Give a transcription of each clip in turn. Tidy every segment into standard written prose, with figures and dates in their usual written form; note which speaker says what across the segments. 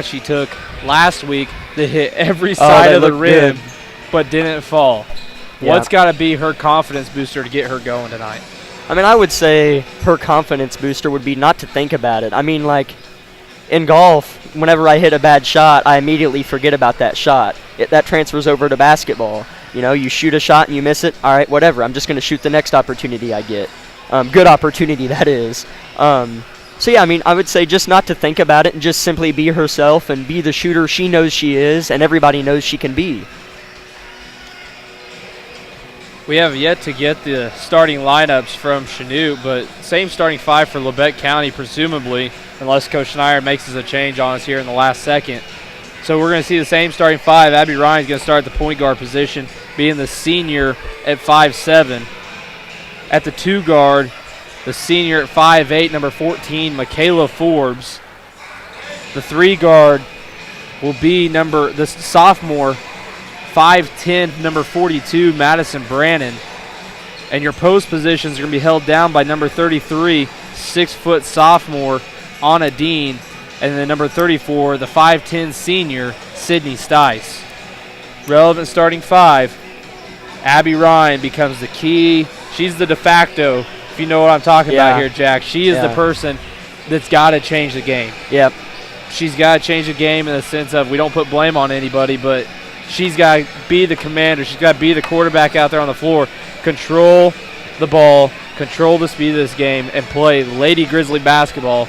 Speaker 1: she took last week that hit every side of the rim but didn't fall.
Speaker 2: Yeah.
Speaker 1: What's got to be her confidence booster to get her going tonight?
Speaker 2: I mean, I would say her confidence booster would be not to think about it. I mean, like, in golf, whenever I hit a bad shot, I immediately forget about that shot. That transfers over to basketball. You know, you shoot a shot and you miss it. All right, whatever. I'm just going to shoot the next opportunity I get. Good opportunity, that is. So, yeah, I mean, I would say just not to think about it and just simply be herself and be the shooter she knows she is and everybody knows she can be.
Speaker 1: We have yet to get the starting lineups from Chanute, but same starting five for Labette County, presumably, unless Coach Schneider makes us a change on us here in the last second. So we're going to see the same starting five. Abby Ryan's going to start at the point guard position, being the senior at 5'7". At the two guard, the senior at 5'8", number 14, Michaela Forbes. The three guard will be the sophomore, 5'10", number 42, Madison Brannon. And your post positions are going to be held down by number 33, 6-foot sophomore, Anna Dean. And then number 34, the 5'10 senior, Sydney Stice. Relevant starting five. Abby Ryan becomes the key. She's the de facto, if you know what I'm talking about here, Jack. She is the person that's got to change the game.
Speaker 2: Yep.
Speaker 1: She's got to change the game in the sense of we don't put blame on anybody, but she's got to be the commander. She's got to be the quarterback out there on the floor, control the ball, control the speed of this game, and play Lady Grizzly basketball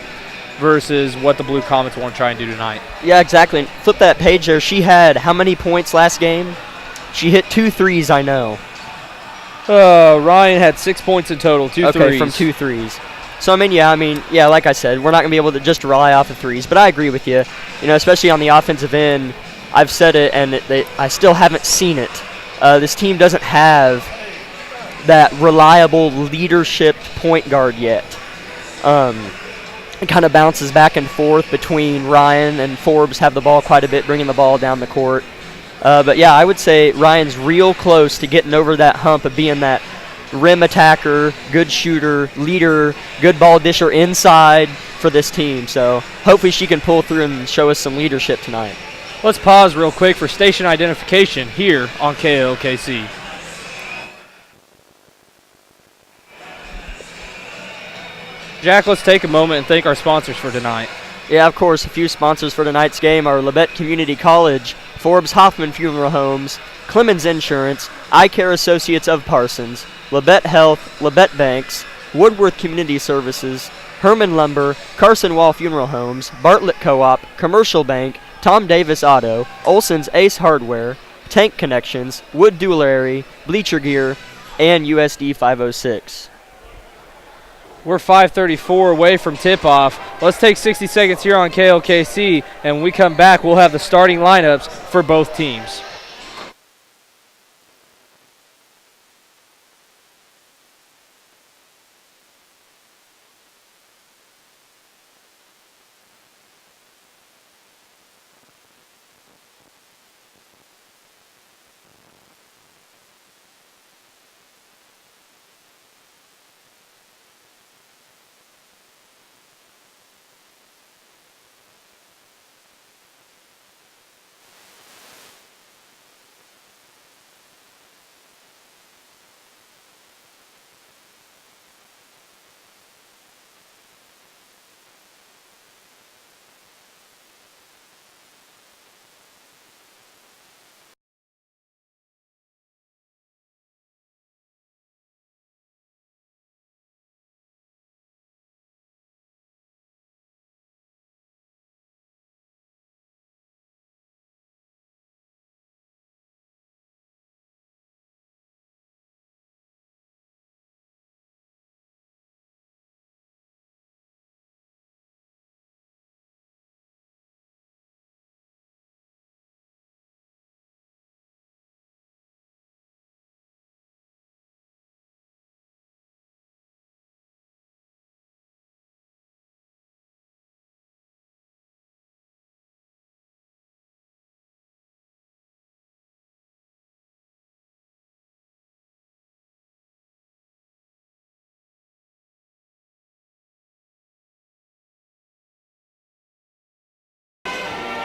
Speaker 1: versus what the Blue Comets want to try and do tonight.
Speaker 2: Yeah, exactly. Flip that page there. She had how many points last game? She hit 2 threes, I know.
Speaker 1: Ryan had 6 points in total, 2 threes.
Speaker 2: Okay, from 2 threes. So, I mean, like I said, we're not going to be able to just rely off of threes, but I agree with you. You know, especially on the offensive end, I've said it, and I still haven't seen it. This team doesn't have that reliable leadership point guard yet. It kind of bounces back and forth between Ryan and Forbes have the ball quite a bit, bringing the ball down the court. But, yeah, I would say Ryan's real close to getting over that hump of being that rim attacker, good shooter, leader, good ball disher inside for this team. So hopefully she can pull through and show us some leadership tonight.
Speaker 1: Let's pause real quick for station identification here on KLKC. Jack, let's take a moment and thank our sponsors for tonight.
Speaker 2: Yeah, of course, a few sponsors for tonight's game are Labette Community College, Forbes Hoffman Funeral Homes, Clemens Insurance, Eye Care Associates of Parsons, Labette Health, Labette Banks, Woodworth Community Services, Herman Lumber, Carson Wall Funeral Homes, Bartlett Co-op, Commercial Bank, Tom Davis Auto, Olson's Ace Hardware, Tank Connections, Wood Jewelry, Bleacher Gear, and USD 506.
Speaker 1: We're 5:34 away from tip-off. Let's take 60 seconds here on KLKC, and when we come back, we'll have the starting lineups for both teams.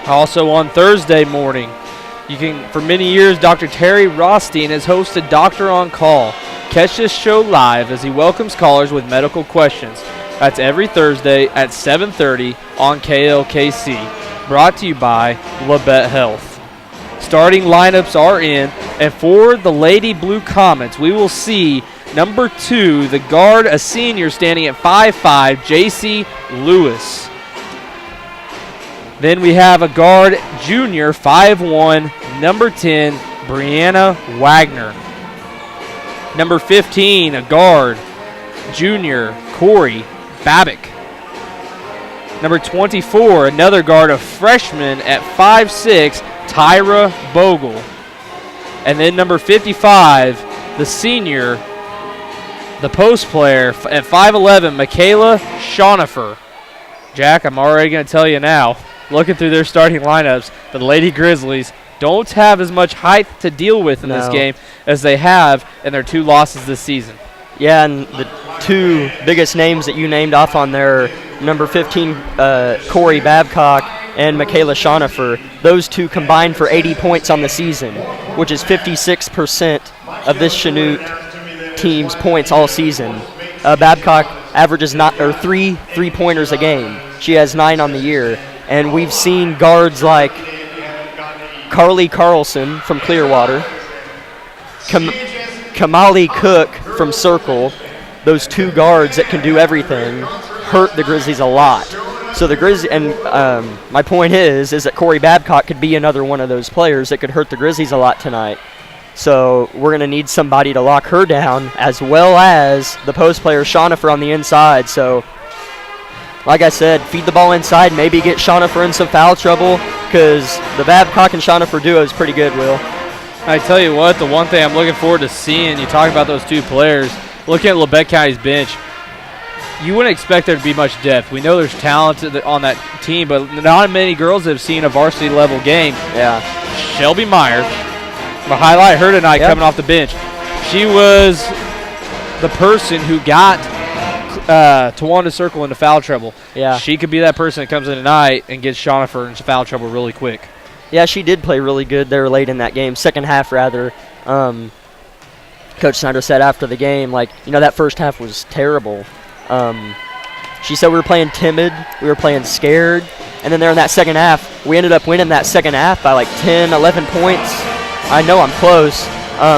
Speaker 1: Also on Thursday morning, for many years, Dr. Terry Rothstein has hosted Doctor on Call. Catch this show live as he welcomes callers with medical questions. That's every Thursday at 7:30 on KLKC. Brought to you by Labette Health. Starting lineups are in, and for the Lady Blue Comets, we will see number 2, the guard, a senior, standing at 5'5", J.C. Lewis. Then we have a guard, junior, 5'1", number 10, Brianna Wagner. Number 15, a guard, junior, Corey Babick. Number 24, another guard, a freshman at 5'6", Tyra Bogle. And then number 55, the senior, the post player at 5'11", Michaela Schonifer. Jack, I'm already going to tell you now, looking through their starting lineups, the Lady Grizzlies don't have as much height to deal with in this game as they have in their 2 losses this season.
Speaker 2: Yeah, and the 2 biggest names that you named off on there, number 15, Corey Babcock, and Michaela Schonifer, those 2 combined for 80 points on the season, which is 56% of this Chanute team's points all season. Babcock averages 3 3-pointers a game. She has 9 on the year. And we've seen guards like Carly Carlson from Clearwater, Kamali Cook from Circle, those 2 guards that can do everything, hurt the Grizzlies a lot. So the Grizzlies, and my point is that Corey Babcock could be another one of those players that could hurt the Grizzlies a lot tonight. So we're going to need somebody to lock her down, as well as the post player Schonifer on the inside. So, like I said, feed the ball inside, maybe get Schonifer in some foul trouble, because the Babcock and Schonifer duo is pretty good, Will.
Speaker 1: I tell you what, the one thing I'm looking forward to seeing, you talk about those 2 players, looking at Labette County's bench, you wouldn't expect there to be much depth. We know there's talent on that team, but not many girls have seen a varsity level game.
Speaker 2: Yeah.
Speaker 1: Shelby Meyer, to highlight her tonight coming off the bench. She was the person who got Tawanda Circle into foul trouble.
Speaker 2: Yeah.
Speaker 1: She could be that person that comes in tonight and gets Schonifer into foul trouble really quick.
Speaker 2: Yeah, she did play really good there late in that game, second half rather. Coach Snyder said after the game, that first half was terrible. She said we were playing timid, we were playing scared, and then there in that second half, we ended up winning that second half by 10, 11 points. I know I'm close,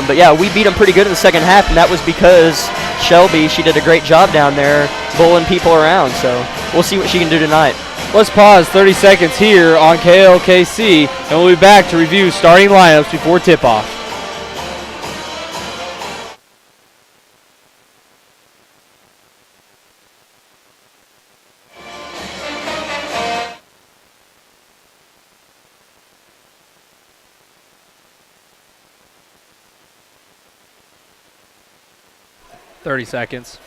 Speaker 2: but yeah, we beat them pretty good in the second half, and that was because Shelby, she did a great job down there bullying people around, so we'll see what she can do tonight.
Speaker 1: Let's pause 30 seconds here on KLKC, and we'll be back to review starting lineups before tip-off. Thirty seconds.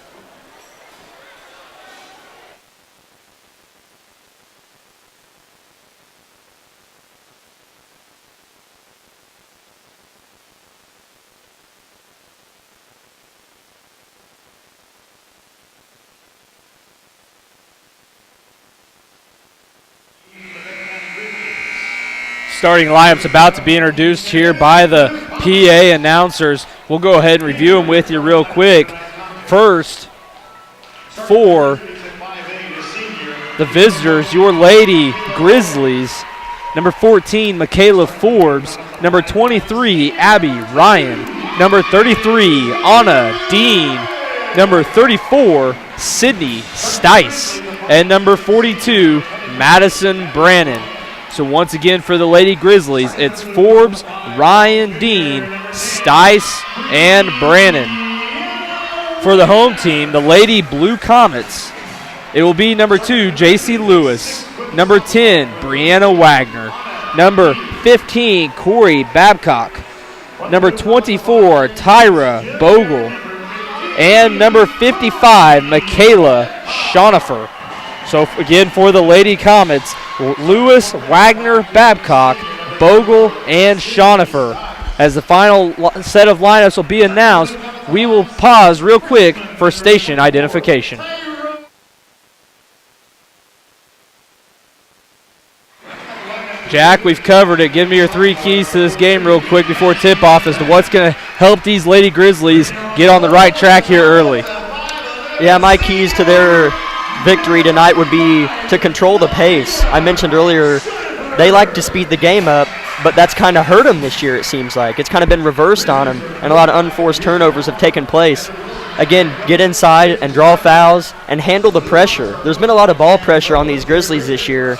Speaker 1: Starting lineup's about to be introduced here by the PA announcers. We'll go ahead and review them with you real quick. First, for the visitors, your Lady Grizzlies. Number 14, Michaela Forbes. Number 23, Abby Ryan. Number 33, Anna Dean. Number 34, Sydney Stice. And number 42, Madison Brannon. So once again for the Lady Grizzlies, it's Forbes, Ryan, Dean, Stice, and Brannon. For the home team, the Lady Blue Comets, it will be number 2, J.C. Lewis. Number 10, Brianna Wagner. Number 15, Corey Babcock. Number 24, Tyra Bogle. And number 55, Michaela Schonifer. So again, for the Lady Comets, Lewis, Wagner, Babcock, Bogle, and Schonifer. As the final set of lineups will be announced, we will pause real quick for station identification. Jack, we've covered it. Give me your 3 keys to this game real quick before tip-off as to what's going to help these Lady Grizzlies get on the right track here early.
Speaker 2: Yeah, my keys to their victory tonight would be to control the pace. I mentioned earlier they like to speed the game up, but that's kind of hurt them this year, it seems like. It's kind of been reversed on them, and a lot of unforced turnovers have taken place. Again, get inside and draw fouls and handle the pressure. There's been a lot of ball pressure on these Grizzlies this year,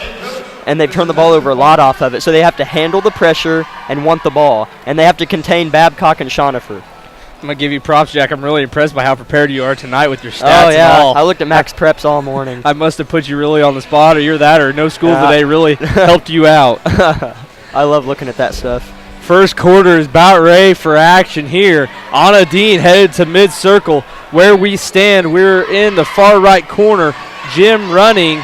Speaker 2: and they've turned the ball over a lot off of it. So they have to handle the pressure and want the ball, and they have to contain Babcock and Shonifer.
Speaker 1: I'm going to give you props, Jack. I'm really impressed by how prepared you are tonight with your stats.
Speaker 2: Oh, yeah.
Speaker 1: And all.
Speaker 2: I looked at Max Preps all morning.
Speaker 1: I must have put you really on the spot, or you're that, or no school today really helped you out.
Speaker 2: I love looking at that stuff.
Speaker 1: First quarter is about ready for action here. Anna Dean headed to mid-circle. Where we stand, we're in the far right corner. Jim running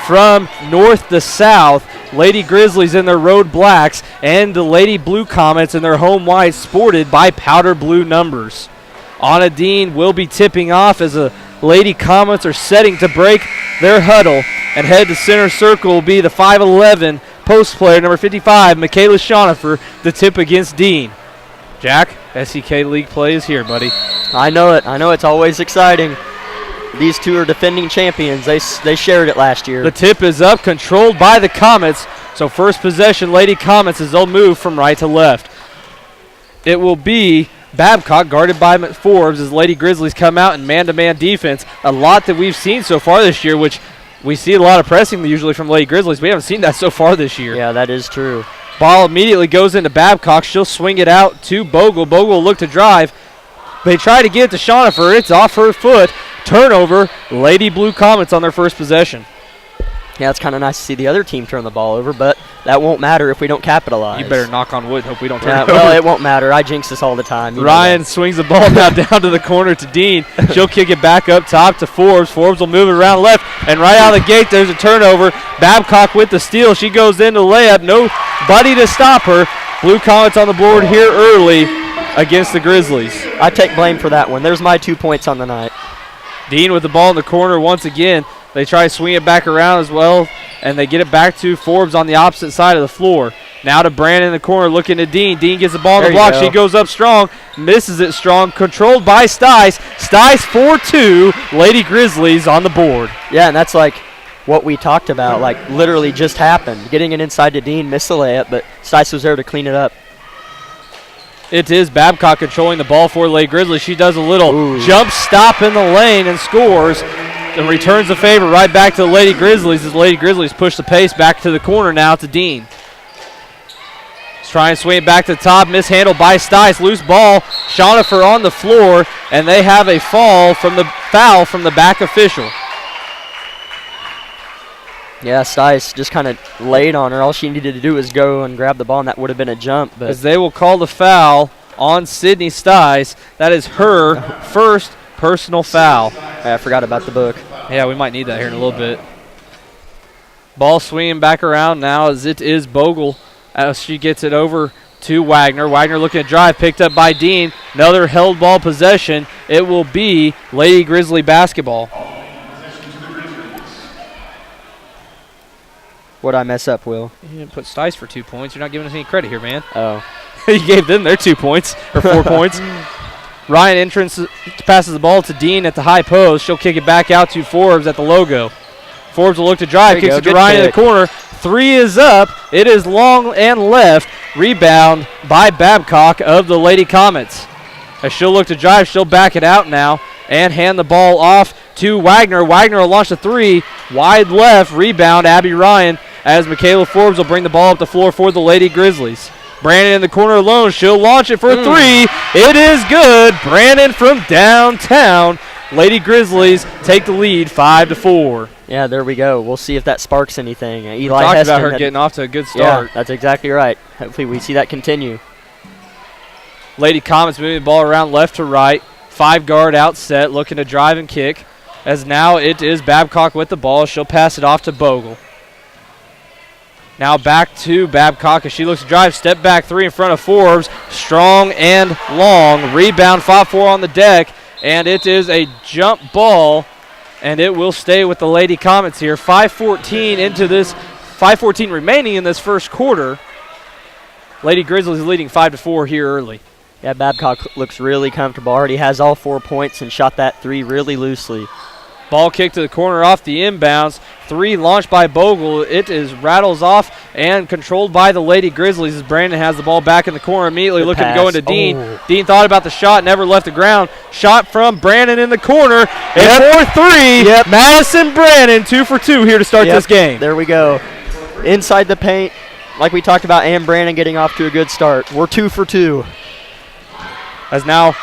Speaker 1: from north to south. Lady Grizzlies in their road blacks and the Lady Blue Comets in their home whites sported by powder blue numbers. Anna Dean will be tipping off as the Lady Comets are setting to break their huddle, and head to center circle will be the 5'11" post player, number 55, Michaela Shonifer, the tip against Dean. Jack, SEK League play is here, buddy.
Speaker 2: I know it. I know it's always exciting. These two are defending champions. They shared it last year.
Speaker 1: The tip is up, controlled by the Comets. So first possession, Lady Comets, as they'll move from right to left. It will be Babcock guarded by Forbes as Lady Grizzlies come out in man-to-man defense. A lot that we've seen so far this year, which we see a lot of pressing usually from Lady Grizzlies. We haven't seen that so far this year.
Speaker 2: Yeah, that is true.
Speaker 1: Ball immediately goes into Babcock. She'll swing it out to Bogle. Bogle will look to drive. They try to get it to Shonifer. It's off her foot. Turnover. Lady Blue Comets on their first possession.
Speaker 2: Yeah, it's kind of nice to see the other team turn the ball over, but that won't matter if we don't capitalize.
Speaker 1: You better knock on wood and hope we don't turn it over.
Speaker 2: Well, it won't matter. I jinx this all the time.
Speaker 1: Ryan swings the ball now down to the corner to Dean. She'll kick it back up top to Forbes. Forbes will move it around left, and right out of the gate there's a turnover. Babcock with the steal. She goes into layup. Nobody to stop her. Blue Comets on the board here early against the Grizzlies.
Speaker 2: I take blame for that one. There's my 2 points on the night.
Speaker 1: Dean with the ball in the corner once again. They try to swing it back around as well, and they get it back to Forbes on the opposite side of the floor. Now to Brandon in the corner, looking to Dean. Dean gets the ball on the block. She goes up strong, misses it strong, controlled by Stice. Stice 4-2, Lady Grizzlies on the board.
Speaker 2: Yeah, and that's like what we talked about, like literally just happened. Getting it inside to Dean, missed the layup, but Stice was there to clean it up.
Speaker 1: It is Babcock controlling the ball for Lady Grizzlies. She does a little jump stop in the lane and scores. And returns the favor right back to the Lady Grizzlies as Lady Grizzlies push the pace back to the corner now to Dean. Let's try and swing it back to the top. Mishandled by Stice. Loose ball. Shonifer on the floor. And they have a foul from the back official.
Speaker 2: Yeah, Stice just kind of laid on her. All she needed to do was go and grab the ball, and that would have been a jump. But
Speaker 1: as they will call the foul on Sydney Stice. That is her first personal foul.
Speaker 2: I forgot about the book.
Speaker 1: Yeah, we might need that here in a little bit. Ball swinging back around now as it is Bogle as she gets it over to Wagner. Wagner looking to drive, picked up by Dean. Another held ball possession. It will be Lady Grizzly basketball.
Speaker 2: What'd I mess up, Will?
Speaker 1: You didn't put Stice for 2 points. You're not giving us any credit here, man.
Speaker 2: Oh.
Speaker 1: You gave them their 2 points, or 4 points. Ryan entrance passes the ball to Dean at the high post. She'll kick it back out to Forbes at the logo. Forbes will look to drive, kicks it to Ryan in the corner. 3 is up. It is long and left. Rebound by Babcock of the Lady Comets. As she'll look to drive, she'll back it out now and hand the ball off to Wagner. Wagner will launch a 3. Wide left. Rebound, Abby Ryan, as Michaela Forbes will bring the ball up the floor for the Lady Grizzlies. Brandon in the corner alone. She'll launch it for 3. It is good. Brandon from downtown. Lady Grizzlies take the lead 5-4.
Speaker 2: Yeah, there we go. We'll see if that sparks anything.
Speaker 1: We talked about her getting off to a good start.
Speaker 2: Yeah, that's exactly right. Hopefully we see that continue.
Speaker 1: Lady Comets moving the ball around left to right. 5-guard out set, looking to drive and kick. As now it is Babcock with the ball. She'll pass it off to Bogle. Now back to Babcock as she looks to drive. Step back 3 in front of Forbes. Strong and long. Rebound 5-4 on the deck. And it is a jump ball. And it will stay with the Lady Comets here. 5:14 into this 5:14 remaining in this first quarter. Lady Grizzlies leading 5-4 here early.
Speaker 2: Yeah, Babcock looks really comfortable. Already has all 4 points and shot that 3 really loosely.
Speaker 1: Ball kick to the corner off the inbounds. 3 launched by Bogle. It is rattles off and controlled by the Lady Grizzlies as Brandon has the ball back in the corner immediately
Speaker 2: Good
Speaker 1: looking
Speaker 2: pass.
Speaker 1: to go into Dean.
Speaker 2: Oh.
Speaker 1: Dean thought about the shot, never left the ground. Shot from Brandon in the corner. And 4-3.
Speaker 2: Yep.
Speaker 1: Madison Brandon 2 for 2 here to start this game.
Speaker 2: There we go. Inside the paint, like we talked about, and Brandon getting off to a good start. We're 2 for 2.
Speaker 1: As now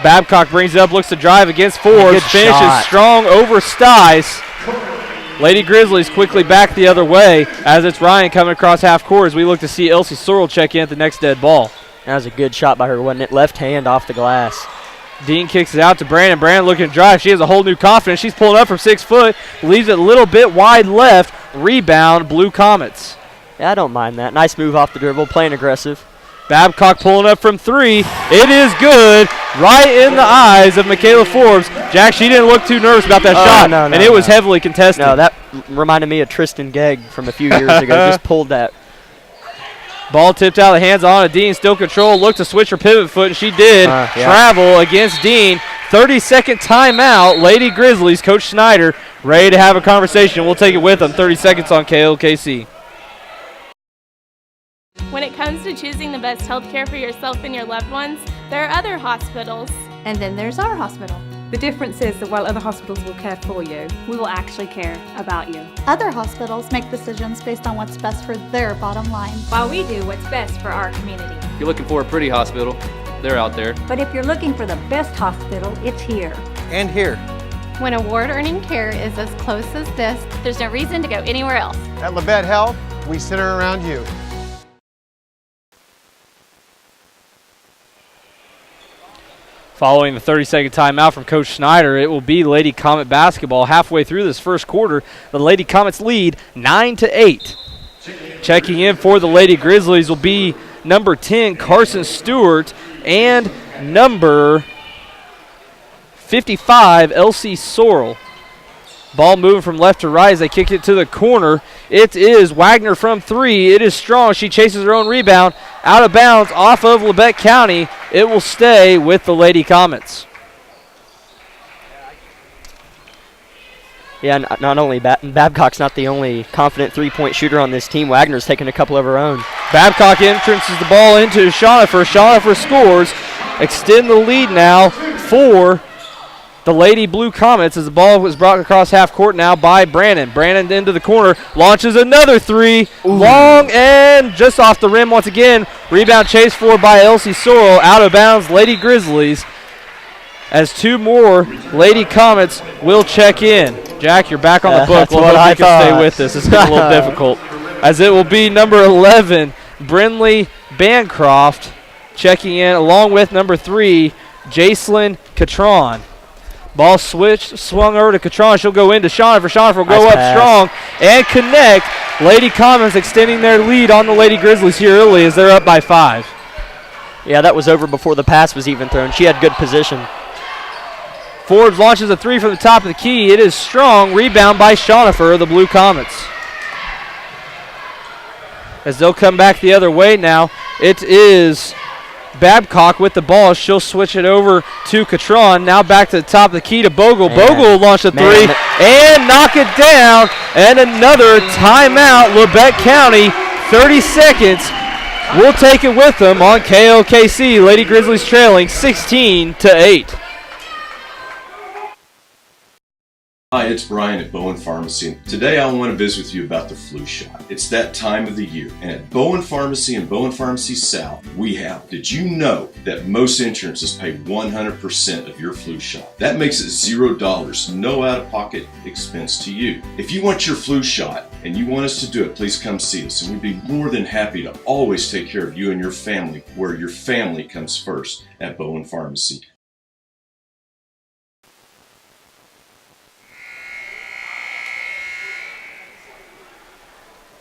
Speaker 1: Babcock brings it up, looks to drive against Forbes. Finishes
Speaker 2: shot.
Speaker 1: strong over Stice. Lady Grizzlies quickly back the other way as it's Ryan coming across half court as we look to see Elsie Sorrell check in at the next dead ball.
Speaker 2: That was a good shot by her, wasn't it? Left hand off the glass.
Speaker 1: Dean kicks it out to Brandon. Brandon looking to drive. She has a whole new confidence. She's pulling up from 6 foot. Leaves it a little bit wide left. Rebound, Blue Comets.
Speaker 2: Yeah, I don't mind that. Nice move off the dribble, playing aggressive.
Speaker 1: Babcock pulling up from 3. It is good. Right in the eyes of Michaela Forbes. Jack, she didn't look too nervous about that shot.
Speaker 2: No,
Speaker 1: and it was heavily contested.
Speaker 2: No, that reminded me of Tristan Gegg from a few years ago. Just pulled that.
Speaker 1: Ball tipped out of the hands on Dean. Still control. Looked to switch her pivot foot, and she did. Travel against Dean. 30-second timeout. Lady Grizzlies, Coach Snyder, ready to have a conversation. We'll take it with them. 30 seconds on KLKC.
Speaker 3: When it comes to choosing the best health care for yourself and your loved ones, there are other hospitals.
Speaker 4: And then there's our hospital.
Speaker 5: The difference is that while other hospitals will care for you,
Speaker 6: we will actually care about you.
Speaker 4: Other hospitals make decisions based on what's best for their bottom line,
Speaker 6: while we do what's best for our community.
Speaker 7: If you're looking for a pretty hospital, they're out there.
Speaker 8: But if you're looking for the best hospital, it's here.
Speaker 9: And here.
Speaker 4: When award-earning care is as close as this,
Speaker 3: There's no reason to go anywhere else.
Speaker 9: At Labette Health, we center around you.
Speaker 1: Following the 30-second timeout from Coach Snyder, it will be Lady Comet basketball. Halfway through this first quarter, the Lady Comets lead 9-8. Checking in for the Lady Grizzlies will be number 10, Carson Stewart, and number 55, Elsie Sorrell. Ball moving from left to right as they kick it to the corner. It is Wagner from 3. It is strong. She chases her own rebound. Out of bounds off of Labette County. It will stay with the Lady Comets.
Speaker 2: Yeah, not only Babcock's not the only confident three-point shooter on this team. Wagner's taking a couple of her own.
Speaker 1: Babcock entrances the ball into Schonifer. Schonifer scores. Extend the lead now for the Lady Blue Comets as the ball was brought across half court now by Brandon. Brandon into the corner, launches another 3. Ooh. Long and just off the rim once again. Rebound chased for by Elsie Sorrell. Out of bounds, Lady Grizzlies. As 2 more Lady Comets will check in. Jack, you're back on the book. We'll hope you can stay with this. It's getting a little difficult. As it will be number 11, Brinley Bancroft, checking in along with number 3, Jacelyn Catron. Ball swung over to Catron. She'll go into Schonifer. Schonifer will go up strong and connect. Lady Comets extending their lead on the Lady Grizzlies here early as they're up by 5.
Speaker 2: Yeah, that was over before the pass was even thrown. She had good position.
Speaker 1: Forbes launches a 3 from the top of the key. It is strong. Rebound by Schonifer of the Blue Comets. As they'll come back the other way now, it is Babcock with the ball. She'll switch it over to Catron. Now back to the top of the key to Bogle. Bogle will launch a 3 and knock it down. And another timeout. Labette County, 30 seconds. We'll take it with them on KLKC. Lady Grizzlies trailing 16-8.
Speaker 10: Hi, it's Brian at Bowen Pharmacy. Today I want to visit with you about the flu shot. It's that time of the year, and at Bowen Pharmacy and Bowen Pharmacy South, we have. Did you know that most insurances pay 100% of your flu shot? That makes it $0, no out-of-pocket expense to you. If you want your flu shot and you want us to do it, please come see us, and we'd be more than happy to always take care of you and your family, where your family comes first at Bowen Pharmacy.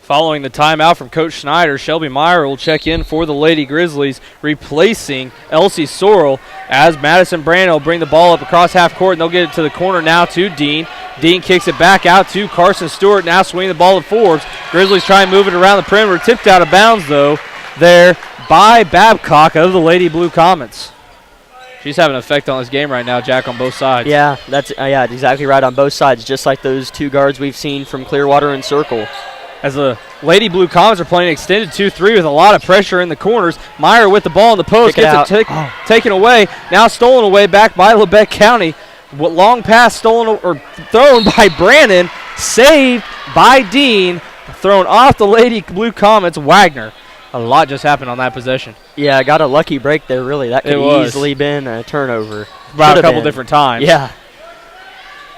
Speaker 1: Following the timeout from Coach Schneider, Shelby Meyer will check in for the Lady Grizzlies, replacing Elsie Sorrell, as Madison Brandon will bring the ball up across half court, and they'll get it to the corner now to Dean. Dean kicks it back out to Carson Stewart, now swinging the ball to Forbes. Grizzlies try and move it around the perimeter, tipped out of bounds, though, there by Babcock of the Lady Blue Comets. She's having an effect on this game right now, Jack, on both sides.
Speaker 2: Yeah, that's exactly right on both sides, just like those two guards we've seen from Clearwater and Circle.
Speaker 1: As the Lady Blue Comets are playing extended 2-3 with a lot of pressure in the corners. Meyer with the ball in the post, gets it taken away. Now stolen away back by Labette County. Long pass stolen or thrown by Brandon, saved by Dean, thrown off the Lady Blue Comets. Wagner. A lot just happened on that possession.
Speaker 2: Yeah, got a lucky break there, really. That could have easily been a turnover.
Speaker 1: About a couple different times.
Speaker 2: Yeah.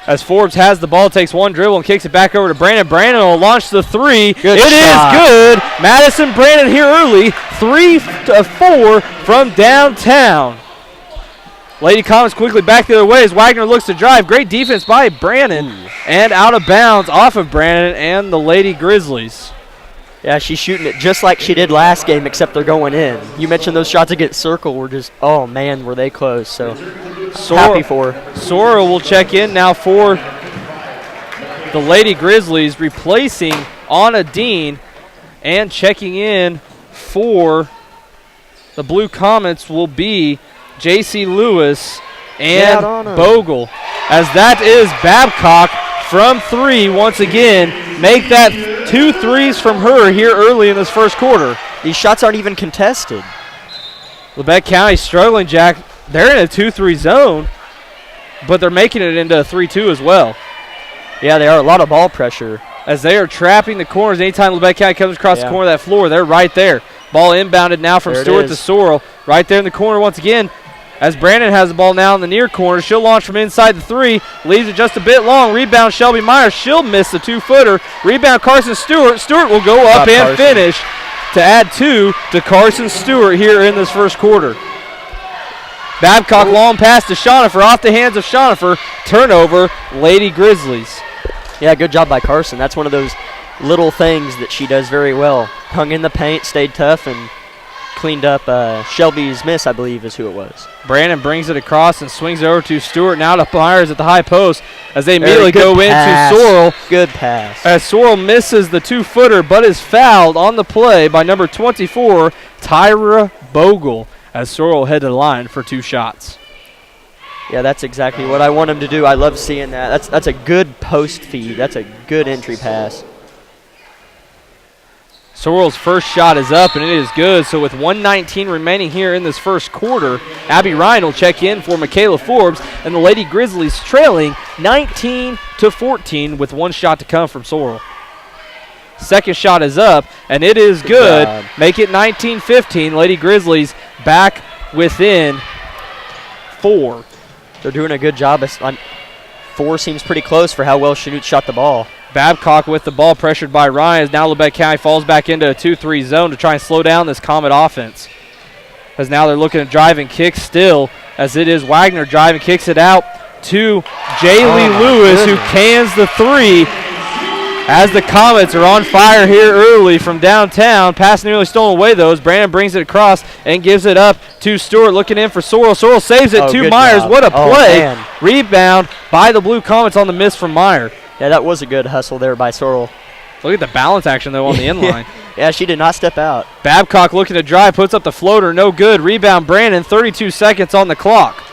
Speaker 1: As Forbes has the ball, takes one dribble and kicks it back over to Brandon. Brandon will launch the three.
Speaker 2: Good
Speaker 1: shot. Is good. Madison Brandon here early. 3-4 from downtown. Lady Comets quickly back the other way as Wagner looks to drive. Great defense by Brandon. And out of bounds off of Brandon and the Lady Grizzlies.
Speaker 2: Yeah, she's shooting it just like she did last game, except they're going in. You mentioned those shots against Circle were just, oh, man, were they close. So happy for her.
Speaker 1: Sora will check in now for the Lady Grizzlies, replacing Anna Dean, and checking in for the Blue Comets will be J.C. Lewis and Bogle. As that is Babcock from three once again. Make that 2 threes from her here early in this first quarter.
Speaker 2: These shots aren't even contested.
Speaker 1: Labette County struggling, Jack. They're in a 2-3 zone, but they're making it into a 3-2 as well.
Speaker 2: Yeah, they are. A lot of ball pressure.
Speaker 1: As they are trapping the corners. Anytime Labette County comes across the corner of that floor, they're right there. Ball inbounded now from Stewart to Sorrell. Right there in the corner once again. As Brandon has the ball now in the near corner, she'll launch from inside the three. Leaves it just a bit long. Rebound Shelby Meyer. She'll miss the 2-footer. Rebound Carson Stewart. Stewart will go up and finish to add 2 to Carson Stewart here in this first quarter. Babcock long pass to Schonifer. Off the hands of Schonifer. Turnover, Lady Grizzlies.
Speaker 2: Yeah, good job by Carson. That's one of those little things that she does very well. Hung in the paint, stayed tough, and cleaned up Shelby's miss, I believe, is who it was.
Speaker 1: Brandon brings it across and swings it over to Stewart. Now to Myers at the high post as they immediately go into Sorrell.
Speaker 2: Good pass.
Speaker 1: As Sorrell misses the 2-footer but is fouled on the play by number 24, Tyra Bogle, as Sorrell head to the line for 2 shots.
Speaker 2: Yeah, that's exactly what I want him to do. I love seeing that. That's a good post feed. That's a good entry pass.
Speaker 1: Sorrell's first shot is up, and it is good. So with 1:19 remaining here in this first quarter, Abby Ryan will check in for Michaela Forbes, and the Lady Grizzlies trailing 19-14 with 1 shot to come from Sorrell. Second shot is up, and it is good. Make it 19-15. Lady Grizzlies back within 4.
Speaker 2: They're doing a good job. 4 seems pretty close for how well Chanute shot the ball.
Speaker 1: Babcock with the ball, pressured by Ryan, as now Labette County falls back into a 2-3 zone to try and slow down this Comet offense. As now they're looking to drive and kick still, as it is Wagner driving, kicks it out to Jaylee Lewis, who cans the 3. As the Comets are on fire here early from downtown. Pass nearly stolen away, though, as Brandon brings it across and gives it up to Stewart, looking in for Sorrell. Sorrell saves it to Myers. What a play. Rebound by the Blue Comets on the miss from Meyer.
Speaker 2: Yeah, that was a good hustle there by Sorrell.
Speaker 1: Look at the balance action, though, on the inline.
Speaker 2: Yeah, she did not step out.
Speaker 1: Babcock looking to drive, puts up the floater, no good. Rebound Brandon, 32 seconds on the clock.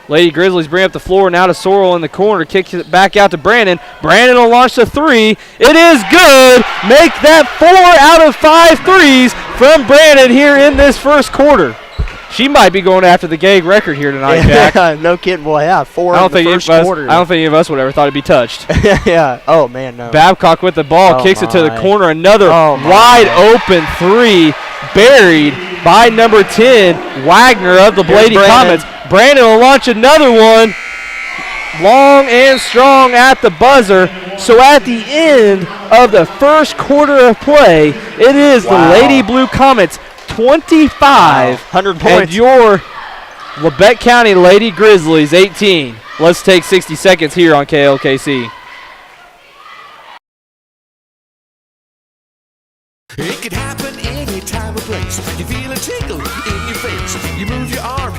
Speaker 1: Lady Grizzlies bring up the floor now to Sorrell in the corner, kicks it back out to Brandon. Brandon will launch the 3. It is good. Make that 4 out of 5 threes from Brandon here in this first quarter. She might be going after the Gag record here tonight, Jack.
Speaker 2: No kidding, boy. Yeah, 4 in the first quarter.
Speaker 1: I don't think any of us would ever thought it'd be touched.
Speaker 2: Yeah. Oh, man, no.
Speaker 1: Babcock with the ball, kicks it to the corner. Another wide open 3 buried by number 10, Wagner of the Lady Comets. Brandon will launch another one. Long and strong at the buzzer. So at the end of the first quarter of play, it is the Lady Blue Comets 25,
Speaker 2: 100 points.
Speaker 1: And your Labette County Lady Grizzlies 18. Let's take 60 seconds here on KLKC.
Speaker 11: place. You feel a tickle in your face. You move your arm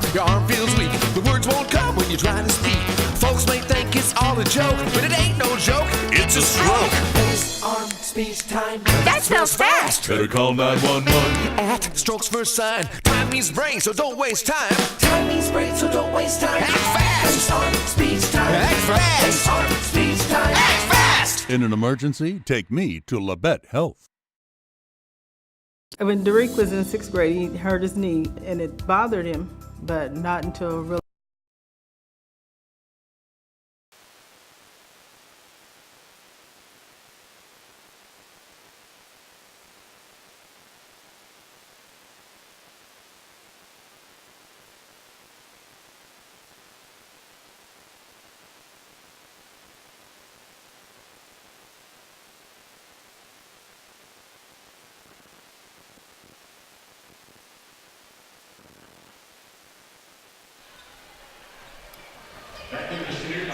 Speaker 11: feels weak. The words won't come when you try to speak. Folks may think it's all a joke, but it ain't no joke, it's a stroke. Face, arm, speech, time.
Speaker 6: That spells fast.
Speaker 11: Better call 911. At stroke's first sign. Time means brain, so don't waste time. Time means brain, so don't waste time. Act fast. Face, arm, speech, time. Act fast. Face, arm, speech, time. Act fast.
Speaker 12: In an emergency, take me to Labette Health.
Speaker 13: When Derek was in 6th grade, he hurt his knee, and it bothered him, but not until really.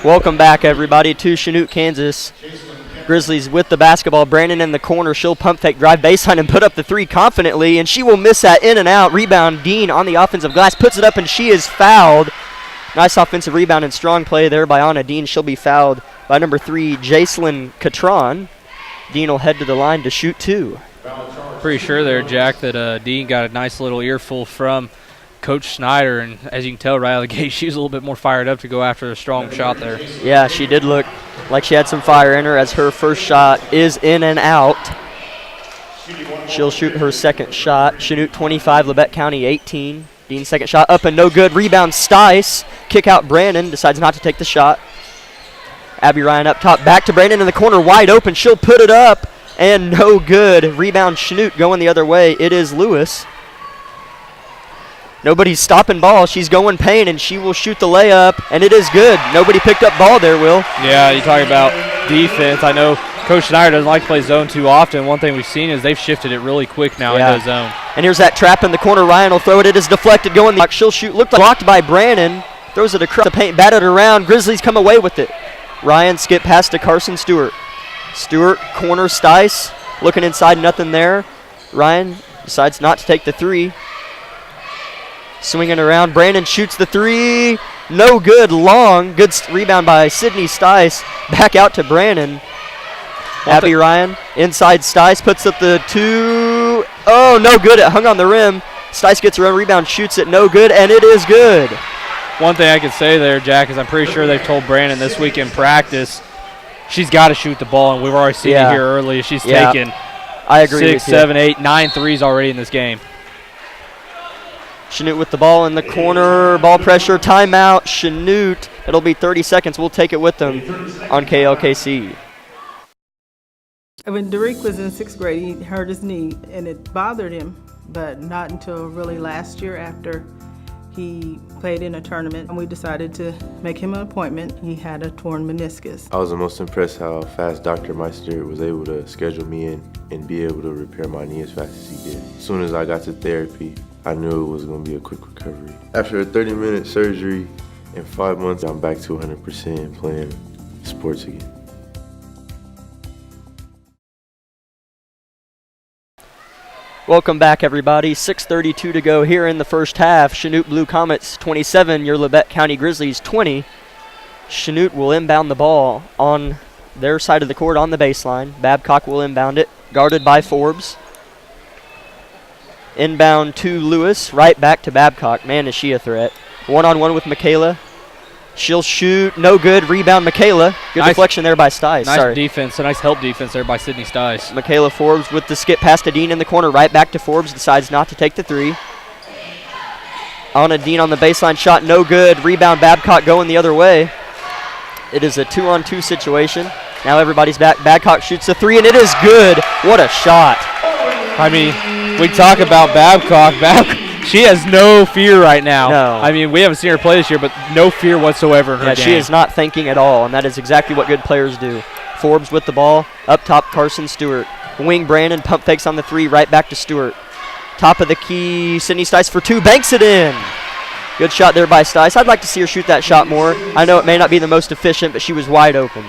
Speaker 2: Welcome back, everybody, to Chanute, Kansas. Grizzlies with the basketball. Brandon in the corner. She'll pump fake, drive baseline, and put up the three confidently, and she will miss that in and out. Rebound, Dean on the offensive glass. Puts it up, and she is fouled. Nice offensive rebound and strong play there by Anna Dean. She'll be fouled by number 3, Jacelyn Catron. Dean will head to the line to shoot 2.
Speaker 1: Pretty sure there, Jack, that Dean got a nice little earful from Coach Snyder, and as you can tell right out of the gate, she was a little bit more fired up to go after a strong shot there.
Speaker 2: Yeah, she did look like she had some fire in her, as her first shot is in and out. She'll shoot her second shot. Chanute 25, Labette County 18. Dean's second shot up and no good. Rebound Stice. Kick out Brandon. Decides not to take the shot. Abby Ryan up top. Back to Brandon in the corner. Wide open. She'll put it up and no good. Rebound Chanute going the other way. It is Lewis. Nobody's stopping ball. She's going paint, and she will shoot the layup, and it is good. Nobody picked up ball there, Will.
Speaker 1: Yeah, you talk about defense. I know Coach Snyder doesn't like to play zone too often. One thing we've seen is they've shifted it really quick now into zone.
Speaker 2: And here's that trap in the corner. Ryan will throw it. It is deflected. Going the she'll shoot. Looked like blocked by Brandon. Throws it across the paint. Batted around. Grizzlies come away with it. Ryan skip pass to Carson Stewart. Stewart corner Stice. Looking inside. Nothing there. Ryan decides not to take the three. Swinging around, Brandon shoots the three. No good, long. Good rebound by Sydney Stice. Back out to Brandon. Abby Ryan, inside Stice, puts up the two. Oh, no good. It hung on the rim. Stice gets her own rebound, shoots it, no good, and it is good.
Speaker 1: One thing I could say there, Jack, is I'm pretty sure they've told Brandon this week in practice she's got to shoot the ball, and we've already seen it here early. She's taken
Speaker 2: I agree
Speaker 1: 6, 7, 8, 9 threes already in this game.
Speaker 2: Chanute with the ball in the corner. Ball pressure, timeout. Chanute. It'll be 30 seconds. We'll take it with them on KLKC.
Speaker 13: When Derek was in 6th grade, he hurt his knee, and it bothered him, but not until really last year after he played in a tournament, and we decided to make him an appointment. He had a torn meniscus.
Speaker 14: I was the most impressed how fast Dr. Meister was able to schedule me in and be able to repair my knee as fast as he did. As soon as I got to therapy, I knew it was going to be a quick recovery. After a 30-minute surgery in 5 months, I'm back to 100% playing sports again.
Speaker 2: Welcome back, everybody. 6:32 to go here in the first half. Chanute Blue Comets 27, your Labette County Grizzlies 20. Chanute will inbound the ball on their side of the court on the baseline. Babcock will inbound it, guarded by Forbes. Inbound to Lewis, right back to Babcock. Man, is she a threat. One-on-one with Michaela. She'll shoot, no good. Rebound, Michaela. Good deflection there by Stice.
Speaker 1: Nice defense, a nice help defense there by Sydney Stice.
Speaker 2: Michaela Forbes with the skip pass to Dean in the corner, right back to Forbes. Decides not to take the three. Anna Dean on the baseline shot, no good. Rebound, Babcock going the other way. It is a 2-on-2 situation. Now everybody's back. Babcock shoots the three, and it is good. What a shot.
Speaker 1: I mean, we talk about Babcock. She has no fear right now.
Speaker 2: No.
Speaker 1: I mean, we haven't seen her play this year, but no fear whatsoever in her game.
Speaker 2: She is not thinking at all, and that is exactly what good players do. Forbes with the ball. Up top, Carson Stewart. Wing Brandon, pump fakes on the three, right back to Stewart. Top of the key, Sydney Stice for two, banks it in. Good shot there by Stice. I'd like to see her shoot that shot more. I know it may not be the most efficient, but she was wide open.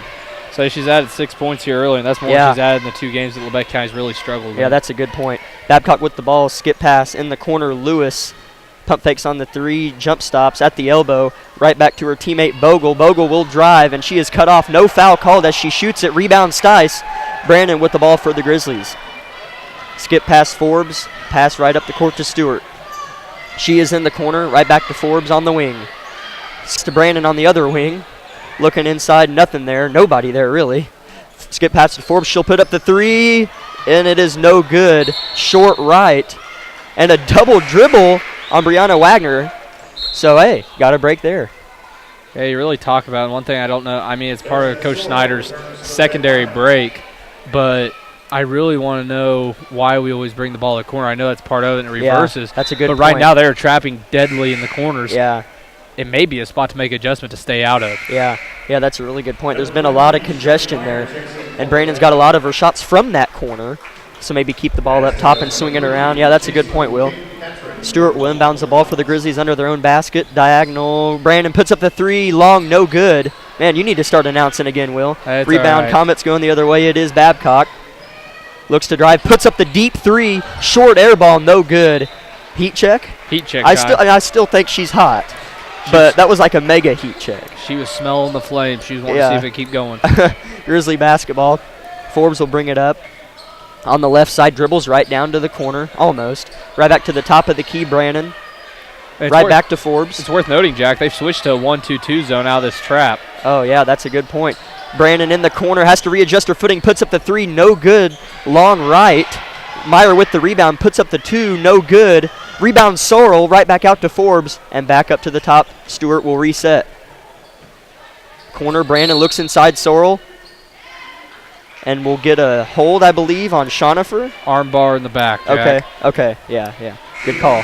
Speaker 1: So she's added 6 points here early, and that's more than she's added in the 2 games that Labette County's really struggled with.
Speaker 2: Yeah, that's a good point. Babcock with the ball, skip pass in the corner. Lewis pump fakes on the 3, jump stops at the elbow, right back to her teammate Bogle. Bogle will drive, and she is cut off. No foul called as she shoots it. Rebound Stice. Brandon with the ball for the Grizzlies. Skip past Forbes, pass right up the court to Stewart. She is in the corner, right back to Forbes on the wing. To Brandon on the other wing. Looking inside, nothing there. Nobody there, really. Skip pass to Forbes. She'll put up the 3, and it is no good. Short right. And a double dribble on Brianna Wagner. So, hey, got a break there.
Speaker 1: Yeah, you really talk about it. One thing I don't know, I mean, it's part of Coach Snyder's secondary break, but I really want to know why we always bring the ball to the corner. I know that's part of it and it reverses.
Speaker 2: Yeah, that's a good
Speaker 1: But
Speaker 2: point.
Speaker 1: right now they're trapping deadly in the corners.
Speaker 2: Yeah.
Speaker 1: It may be a spot to make adjustment to stay out of.
Speaker 2: Yeah, that's a really good point. There's been a lot of congestion there, and Brandon's got a lot of her shots from that corner, so maybe keep the ball up top and swing it around. Yeah, that's a good point, Will. Stewart will inbounds the ball for the Grizzlies under their own basket. Diagonal. Brandon puts up the 3, long, no good. Man, you need to start announcing again, Will.
Speaker 1: That's
Speaker 2: Rebound,
Speaker 1: right.
Speaker 2: Comets going the other way. It is Babcock. Looks to drive, puts up the deep 3, short air ball, no good. Heat check?
Speaker 1: Heat check.
Speaker 2: I still think she's hot. But that was like a mega heat check.
Speaker 1: She was smelling the flame. She was wanting to see if it keep going.
Speaker 2: Grizzly basketball. Forbes will bring it up. On the left side, dribbles right down to the corner, almost. Right back to the top of the key, Brandon. Back to Forbes.
Speaker 1: It's worth noting, Jack, they've switched to a 1-2-2 zone out of this trap.
Speaker 2: Oh, yeah, that's a good point. Brandon in the corner, has to readjust her footing, puts up the 3, no good. Long right. Meyer with the rebound, puts up the 2, no good. Rebound Sorrell, right back out to Forbes, and back up to the top. Stewart will reset. Corner, Brandon looks inside Sorrell. And we'll get a hold, I believe, on Schonifer.
Speaker 1: Arm bar in the back, Jack.
Speaker 2: Okay, yeah. Good call.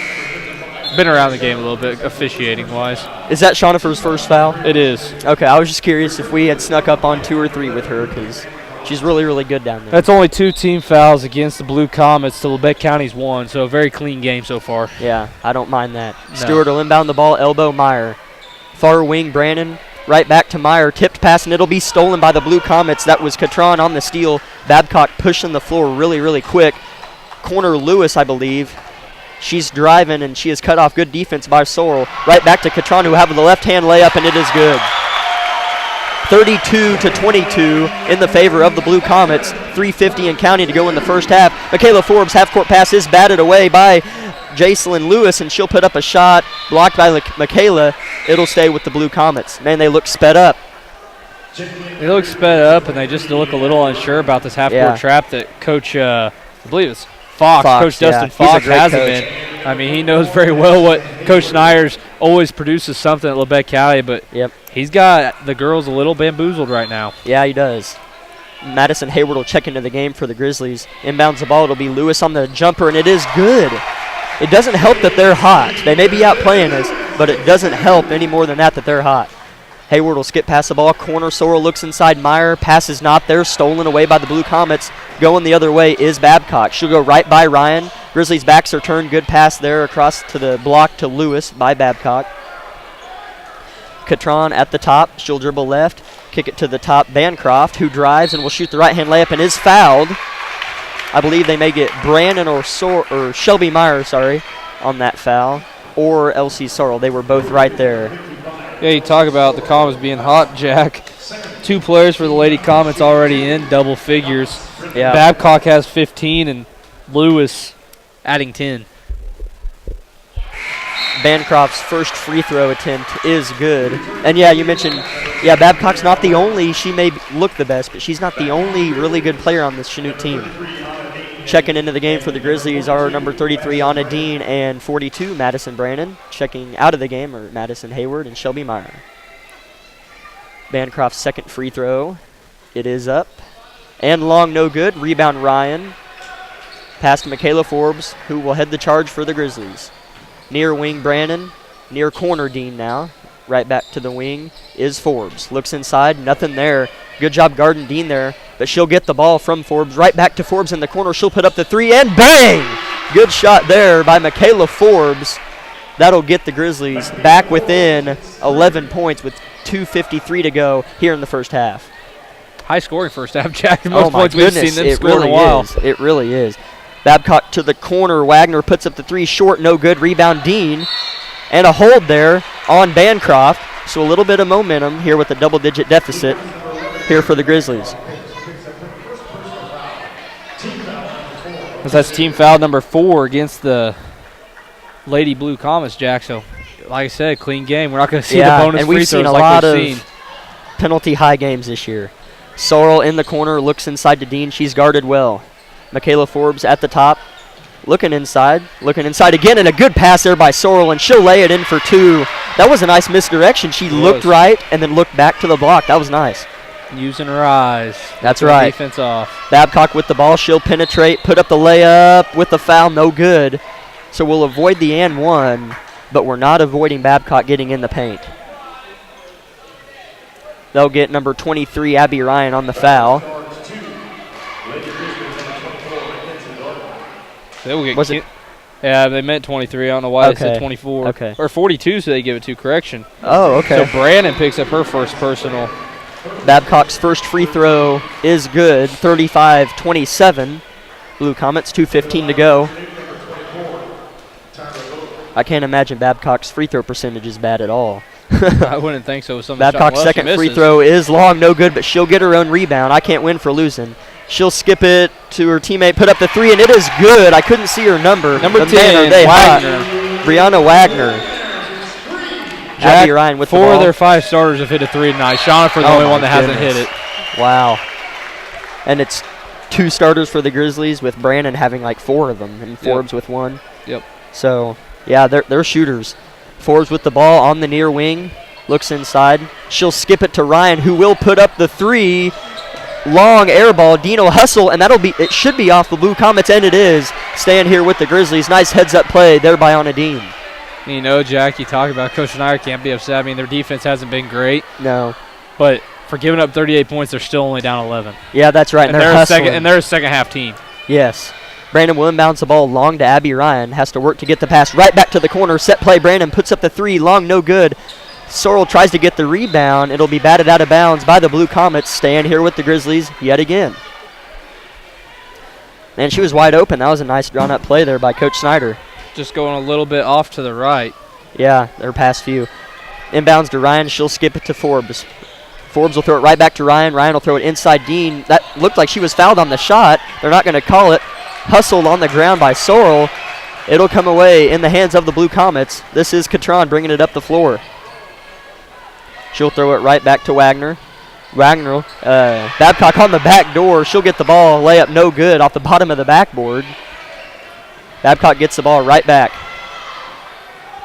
Speaker 1: Been around the game a little bit, officiating-wise.
Speaker 2: Is that Schonifer's first foul?
Speaker 1: It is.
Speaker 2: Okay, I was just curious if we had snuck up on 2 or 3 with her, because she's really, really good down there.
Speaker 1: That's only 2 team fouls against the Blue Comets to Labette County's 1, so a very clean game so far.
Speaker 2: Yeah, I don't mind that.
Speaker 1: No.
Speaker 2: Stewart will inbound the ball, elbow Meyer. Far wing, Brandon. Right back to Meyer, tipped pass, and it'll be stolen by the Blue Comets. That was Catron on the steal. Babcock pushing the floor really, really quick. Corner Lewis, I believe. She's driving, and she is cut off. Good defense by Sorrell. Right back to Catron, who have the left-hand layup, and it is good. 32-22 in the favor of the Blue Comets. 3:50 and counting to go in the first half. Michaela Forbes' half-court pass is batted away by Jacelyn Lewis, and she'll put up a shot blocked by Michaela. It'll stay with the Blue Comets. Man, they look sped up.
Speaker 1: They look sped up, and they just look a little unsure about this half-court trap that Coach, I believe it's Fox, Coach Dustin Fox has him in. I mean, he knows very well what Coach Snyder's always produces something at Labette County, but he's got the girls a little bamboozled right now.
Speaker 2: Yeah, he does. Madison Hayward will check into the game for the Grizzlies. Inbounds the ball. It'll be Lewis on the jumper, and it is good. It doesn't help that they're hot. They may be outplaying us, but it doesn't help any more than that they're hot. Hayward will skip past the ball. Corner, Sorrell looks inside Meyer. Pass is not there. Stolen away by the Blue Comets. Going the other way is Babcock. She'll go right by Ryan. Grizzlies' backs are turned. Good pass there across to the block to Lewis by Babcock. Catron at the top. She'll dribble left. Kick it to the top. Bancroft, who drives and will shoot the right-hand layup and is fouled. I believe they may get Brandon or Shelby Meyer, on that foul, or Elsie Sorrell. They were both right there.
Speaker 1: Yeah, you talk about the Comets being hot, Jack. 2 players for the Lady Comets already in double figures.
Speaker 2: Yeah.
Speaker 1: Babcock has 15 and Lewis adding 10.
Speaker 2: Bancroft's first free throw attempt is good. And, yeah, you mentioned, Babcock's not the only. She may look the best, but she's not the only really good player on this Chanute team. Checking into the game for the Grizzlies are number 33, Anna Dean, and 42, Madison Brandon. Checking out of the game are Madison Hayward and Shelby Meyer. Bancroft's second free throw. It is up. And long, no good. Rebound, Ryan. Pass to Michaela Forbes, who will head the charge for the Grizzlies. Near wing, Brandon. Near corner, Dean now. Right back to the wing is Forbes. Looks inside, nothing there. Good job guarding Dean there, but she'll get the ball from Forbes. Right back to Forbes in the corner. She'll put up the 3, and bang! Good shot there by Michaela Forbes. That'll get the Grizzlies back within 11 points with 2:53 to go here in the first half.
Speaker 1: High scoring first half, Jack. The most points we've seen them score in a while.
Speaker 2: It really is. Babcock to the corner. Wagner puts up the 3 short, no good. Rebound Dean. And a hold there on Bancroft. So a little bit of momentum here with a double-digit deficit here for the Grizzlies.
Speaker 1: That's team foul number 4 against the Lady Blue Comets, Jack. So, like I said, clean game. We're not going to see the bonus free throws like we've seen.
Speaker 2: Penalty high games this year. Sorrell in the corner, looks inside to Dean. She's guarded well. Michaela Forbes at the top, looking inside again, and a good pass there by Sorrell, and she'll lay it in for 2. That was a nice misdirection. She looked right and then looked back to the block. That was nice.
Speaker 1: Using her eyes.
Speaker 2: That's right.
Speaker 1: Defense off.
Speaker 2: Babcock with the ball. She'll penetrate, put up the layup with the foul, no good. So we'll avoid the and 1, but we're not avoiding Babcock getting in the paint. They'll get number 23, Abby Ryan, on the foul.
Speaker 1: Was it? Yeah, they meant 23. I don't know why they said 24.
Speaker 2: Okay.
Speaker 1: Or 42, so they give it 2. Correction.
Speaker 2: Oh, okay.
Speaker 1: So Brandon picks up her first personal.
Speaker 2: Babcock's first free throw is good, 35-27. Blue Comets, 2:15 to go. I can't imagine Babcock's free throw percentage is bad at all.
Speaker 1: I wouldn't think so.
Speaker 2: Babcock's second free throw is long, no good, but she'll get her own rebound. I can't win for losing. She'll skip it to her teammate, put up the 3, and it is good. I couldn't see her number.
Speaker 1: Number 10, Wagner.
Speaker 2: Brianna Wagner.
Speaker 1: Jack,
Speaker 2: Abby Ryan with the
Speaker 1: 4
Speaker 2: ball.
Speaker 1: of their 5 starters have hit a 3 tonight. Shonifer's the only one that hasn't hit it.
Speaker 2: Wow. And it's 2 starters for the Grizzlies, with Brandon having like 4 of them, and Forbes with 1.
Speaker 1: Yep.
Speaker 2: So, yeah, they're shooters. Forbes with the ball on the near wing, looks inside. She'll skip it to Ryan, who will put up the 3. Long air ball. Dean will hustle, and it should be off the Blue Comets, and it is. Staying here with the Grizzlies. Nice heads-up play there by Anna Dean.
Speaker 1: You know, Jack, you talk about Coach Schneider can't be upset. I mean, their defense hasn't been great.
Speaker 2: No.
Speaker 1: But for giving up 38 points, they're still only down 11.
Speaker 2: Yeah, that's right.
Speaker 1: And they're a second-half team.
Speaker 2: Yes. Brandon will inbounds the ball long to Abby Ryan. Has to work to get the pass right back to the corner. Set play. Brandon puts up the 3. Long, no good. Sorrell tries to get the rebound. It'll be batted out of bounds by the Blue Comets. Staying here with the Grizzlies yet again. And she was wide open. That was a nice drawn-up play there by Coach Snyder.
Speaker 1: Just going a little bit off to the right.
Speaker 2: Yeah, their past few. Inbounds to Ryan. She'll skip it to Forbes. Forbes will throw it right back to Ryan. Ryan will throw it inside Dean. That looked like she was fouled on the shot. They're not going to call it. Hustled on the ground by Sorrell. It'll come away in the hands of the Blue Comets. This is Catron bringing it up the floor. She'll throw it right back to Wagner. Babcock on the back door. She'll get the ball. Layup no good off the bottom of the backboard. Babcock gets the ball right back.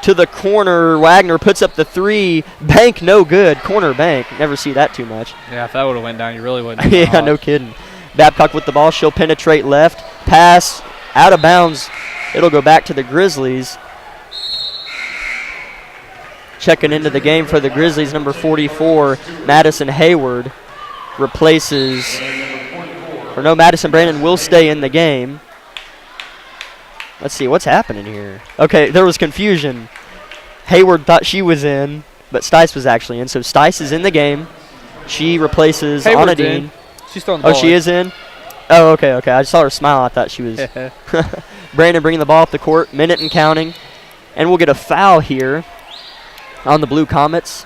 Speaker 2: To the corner. Wagner puts up the 3. Bank no good. Corner bank. Never see that too much.
Speaker 1: Yeah, if that would have went down, you really wouldn't.
Speaker 2: Yeah, no kidding. Babcock with the ball. She'll penetrate left. Pass out of bounds. It'll go back to the Grizzlies. Checking into the game for the Grizzlies, number 44, Madison Hayward, replaces, Madison Brandon will stay in the game. Let's see, what's happening here? Okay, there was confusion. Hayward thought she was in, but Stice was actually in, so Stice is in the game. She replaces Anna Dean.
Speaker 1: She's still in the ball.
Speaker 2: Oh, she is in? Oh, okay. I just saw her smile. I thought she was. Brandon bringing the ball up the court, minute and counting. And we'll get a foul here on the Blue Comets.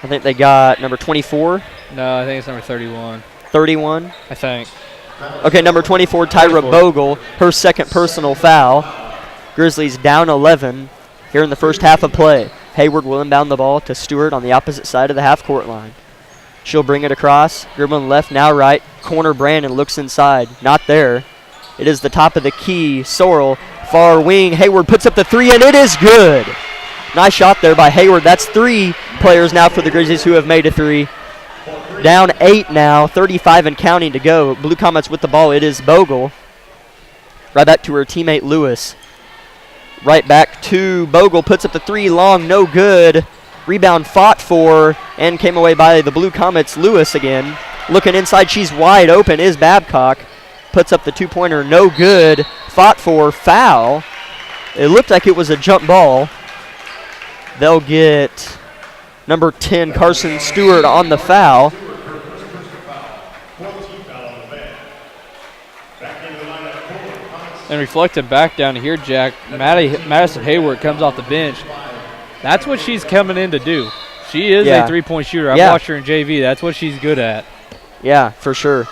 Speaker 2: I think they got number 24.
Speaker 1: No, I think it's number 31.
Speaker 2: 31?
Speaker 1: I think.
Speaker 2: Okay, number 24, Tyra Bogle, her second personal foul. Grizzlies down 11 here in the first half of play. Hayward will inbound the ball to Stewart on the opposite side of the half-court line. She'll bring it across. Dribbling left, now right. Corner Brandon looks inside. Not there. It is the top of the key. Sorrell, far wing. Hayward puts up the 3, and it is good. Nice shot there by Hayward. That's 3 players now for the Grizzlies who have made a 3. Down 8 now, 35 and counting to go. Blue Comets with the ball. It is Bogle. Right back to her teammate Lewis. Right back to Bogle. Puts up the 3, long, no good. Rebound fought for and came away by the Blue Comets. Lewis again. Looking inside, she's wide open, is Babcock. Puts up the 2-pointer, no good. Fought for, foul. It looked like it was a jump ball. They'll get number 10, Carson Stewart, on the foul.
Speaker 1: And reflecting back down here, Jack, Madison Hayward comes off the bench. That's what she's coming in to do. She is a three-point shooter. I've watched her in JV. That's what she's good at.
Speaker 2: Yeah, for sure.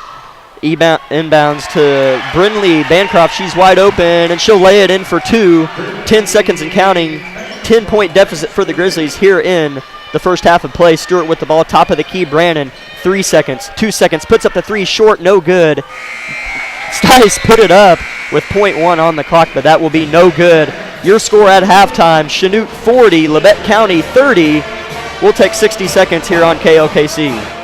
Speaker 2: Inbounds to Brinley Bancroft. She's wide open, and she'll lay it in for 2. 10 seconds and counting. 10-point deficit for the Grizzlies here in the first half of play. Stewart with the ball, top of the key. Brannon, 3 seconds, 2 seconds. Puts up the 3, short, no good. Stice put it up with .1 on the clock, but that will be no good. Your score at halftime, Chanute 40, Labette County 30. We'll take 60 seconds here on KOKC.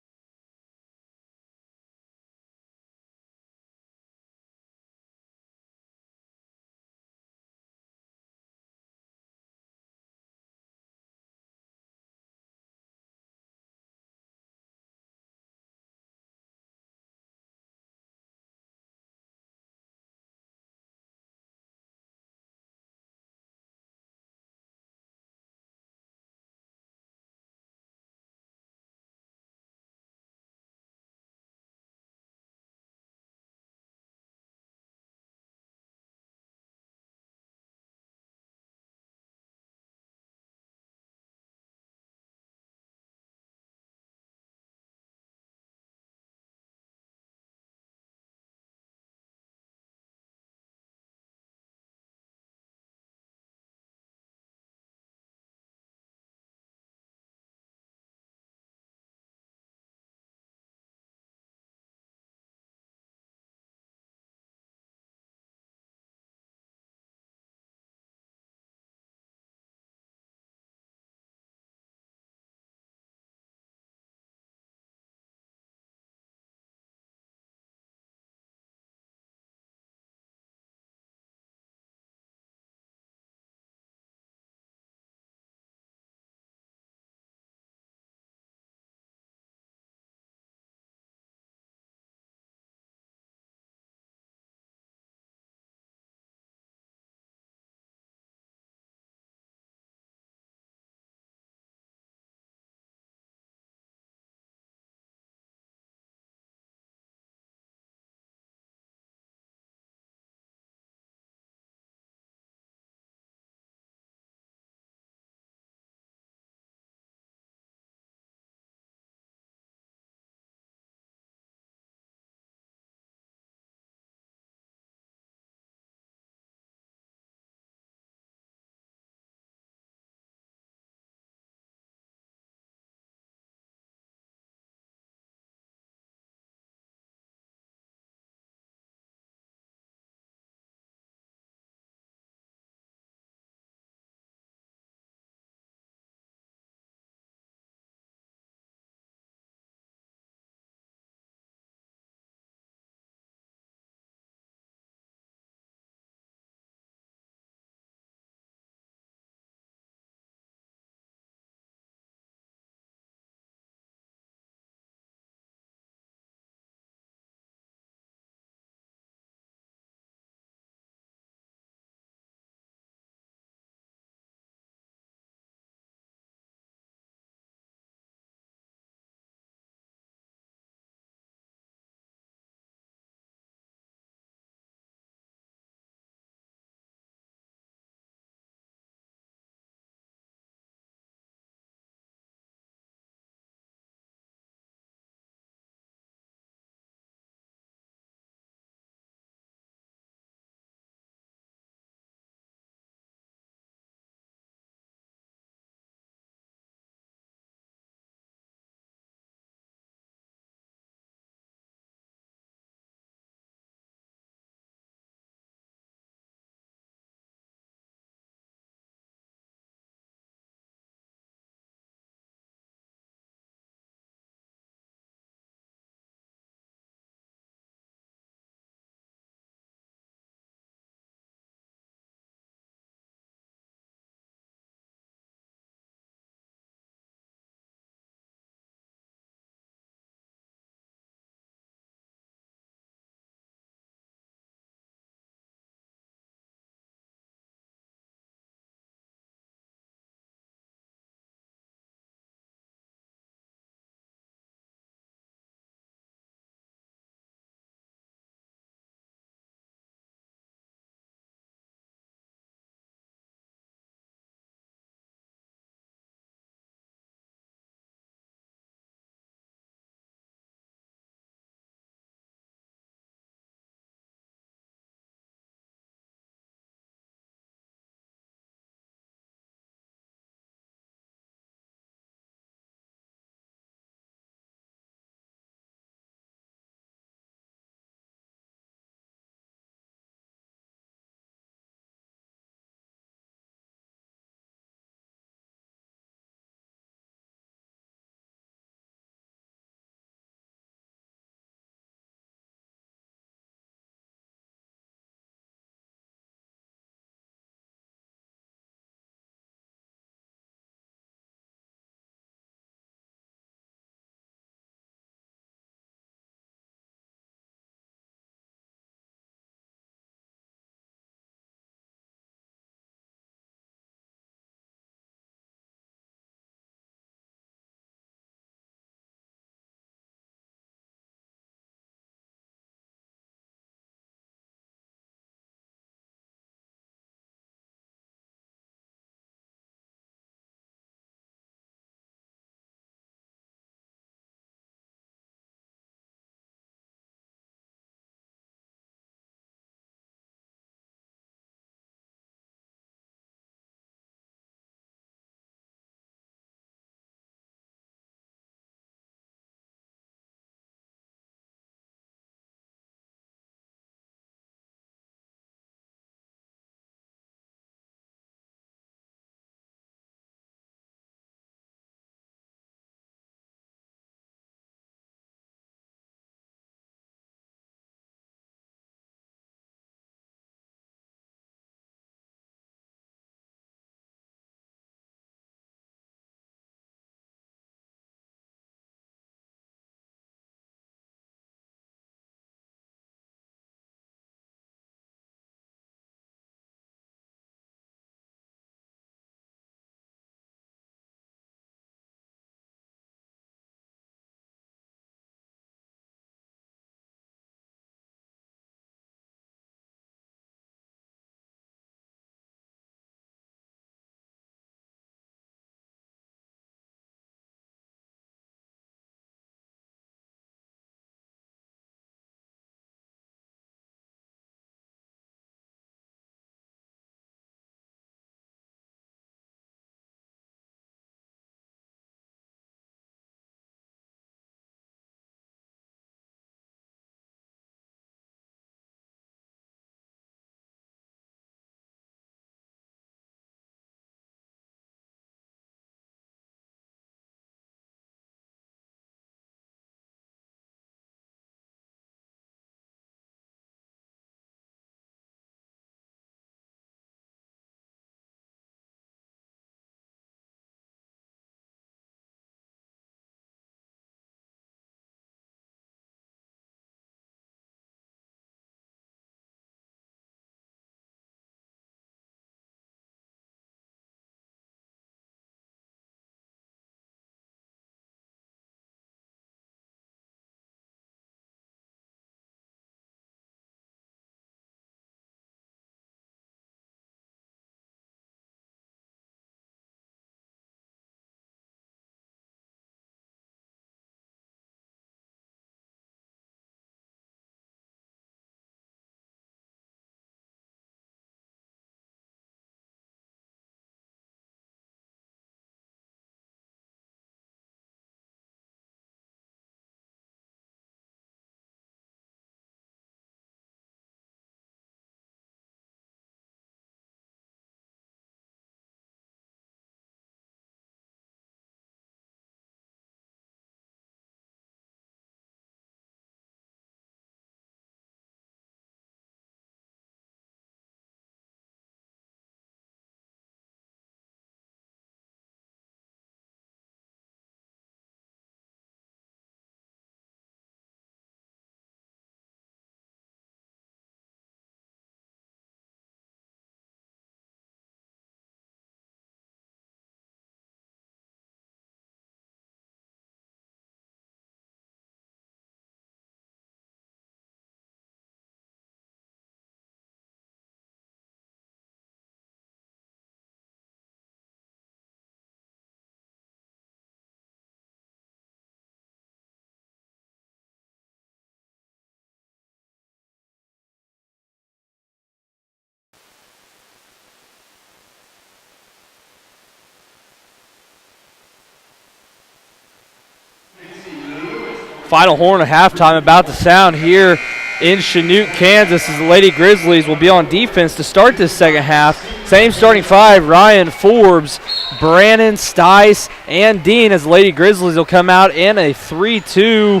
Speaker 1: Final horn of halftime about to sound here in Chanute, Kansas, as the Lady Grizzlies will be on defense to start this second half. Same starting five: Ryan, Forbes, Brannon, Stice, and Dean, as the Lady Grizzlies will come out in a 3-2,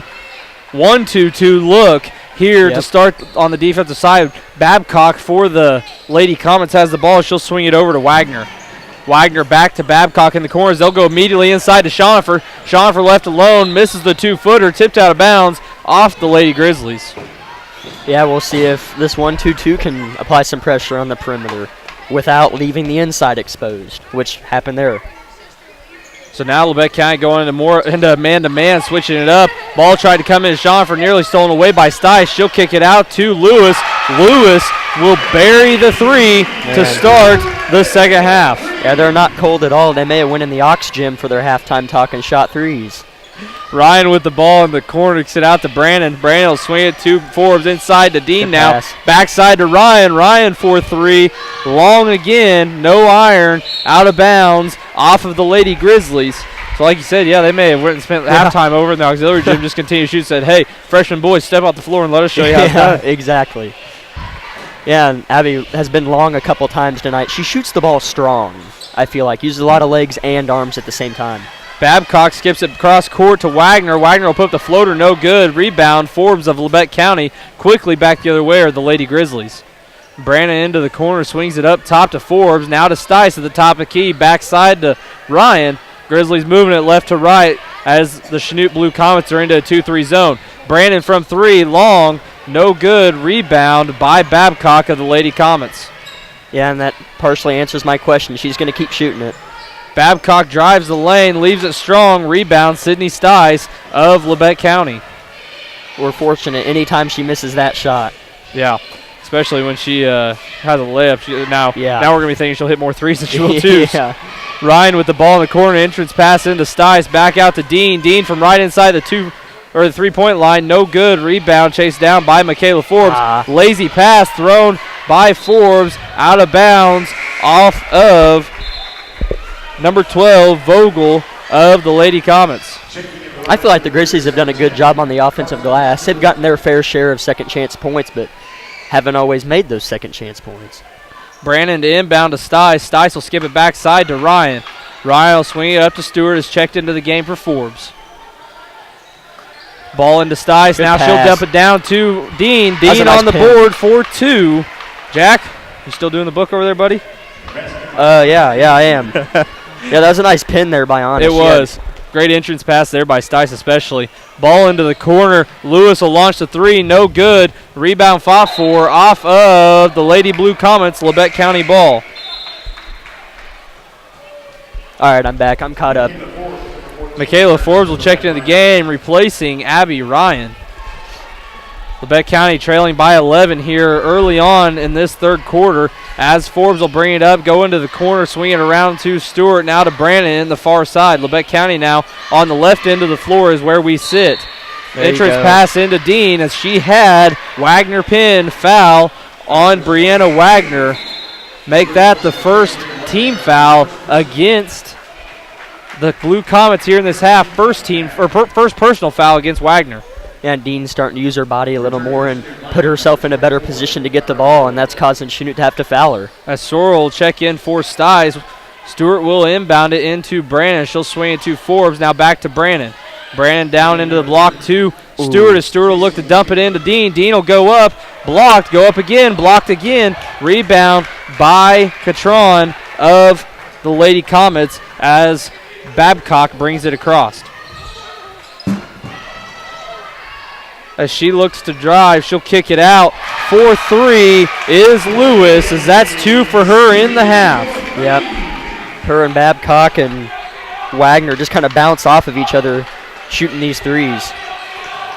Speaker 1: 1-2-2 look here to start on the defensive side. Babcock for the Lady Comets has the ball. She'll swing it over to Wagner. Wagner back to Babcock in the corners. They'll go immediately inside to Schonifer. Schonifer left alone, misses the 2-footer, tipped out of bounds off the Lady Grizzlies.
Speaker 2: Yeah, we'll see if this 1-2-2 can apply some pressure on the perimeter without leaving the inside exposed, which happened there.
Speaker 1: So now Labette County going into man-to-man, switching it up. Ball tried to come in. Schonifer nearly stolen away by Stice. She'll kick it out to Lewis. Lewis will bury the three to start the second half.
Speaker 2: Yeah, they're not cold at all. They may have went in the Ox Gym for their halftime talk and shot threes.
Speaker 1: Ryan with the ball in the corner, kicks it out to Brandon. Brandon will swing it to Forbes inside to Dean now.
Speaker 2: Pass.
Speaker 1: Backside to Ryan. Ryan for three. Long again. No iron. Out of bounds. Off of the Lady Grizzlies. So like you said, yeah, they may have went and spent halftime over in the auxiliary gym, just continue to shoot. Said, hey, freshman boys, step off the floor and let us show you how it's done.
Speaker 2: Exactly. Yeah, and Abby has been long a couple times tonight. She shoots the ball strong, I feel like. Uses a lot of legs and arms at the same time.
Speaker 1: Babcock skips it across court to Wagner. Wagner will put up the floater, no good. Rebound, Forbes of Labette County. Quickly back the other way are the Lady Grizzlies. Brandon into the corner, swings it up top to Forbes. Now to Stice at the top of the key. Backside to Ryan. Grizzlies moving it left to right as the Chanute Blue Comets are into a 2-3 zone. Brandon from three, long, no good. Rebound by Babcock of the Lady Comets.
Speaker 2: Yeah, and that partially answers my question. She's going to keep shooting it.
Speaker 1: Babcock drives the lane, leaves it strong. Rebound, Sydney Stice of Labette County.
Speaker 2: We're fortunate anytime she misses that shot.
Speaker 1: Yeah, especially when she has a layup. Now we're going to be thinking she'll hit more threes than she will twos.
Speaker 2: Yeah.
Speaker 1: Ryan with the ball in the corner, entrance pass into Stice, back out to Dean. Dean from right inside the the 3-point line, no good. Rebound chased down by Michaela Forbes. Lazy pass thrown by Forbes, out of bounds off of number 12, Vogel of the Lady Comets.
Speaker 2: I feel like the Grizzlies have done a good job on the offensive glass. They've gotten their fair share of second chance points, but haven't always made those second chance points.
Speaker 1: Brandon to inbound to Stice. Stice will skip it backside to Ryan. Ryan will swing it up to Stewart, is checked into the game for Forbes. Ball into Stice. Now she'll dump it down to Dean. Dean on the board for two. Jack, you still doing the book over there, buddy?
Speaker 2: Yeah, I am. Yeah, that was a nice pin there by Honest.
Speaker 1: It was. Great entrance pass there by Stice especially. Ball into the corner. Lewis will launch the three. No good. Rebound fought for off of the Lady Blue Comets. Labette County ball.
Speaker 2: All right, I'm back. I'm caught up.
Speaker 1: Michaela Forbes will check into the game, replacing Abby Ryan. Labette County trailing by 11 here early on in this third quarter, as Forbes will bring it up, go into the corner, swing it around to Stewart, now to Brandon in the far side. Labette County now on the left end of the floor is where we sit. Entrance pass into Dean as she had Wagner pin, foul on Brianna Wagner. Make that the first team foul against the Blue Comets here in this half. First personal foul against Wagner.
Speaker 2: Yeah, and Dean's starting to use her body a little more and put herself in a better position to get the ball, and that's causing Chanute to have to foul her.
Speaker 1: As Sorrell will check in for Stice. Stewart will inbound it into Brandon. She'll swing it to Forbes. Now back to Brandon. Brandon down into the block to Stewart. As Stewart will look to dump it into Dean. Dean will go up. Blocked. Go up again. Blocked again. Rebound by Catron of the Lady Comets as Babcock brings it across. As she looks to drive, she'll kick it out. 4-3 is Lewis, as that's two for her in the half.
Speaker 2: Yep. Her and Babcock and Wagner just kind of bounce off of each other shooting these threes.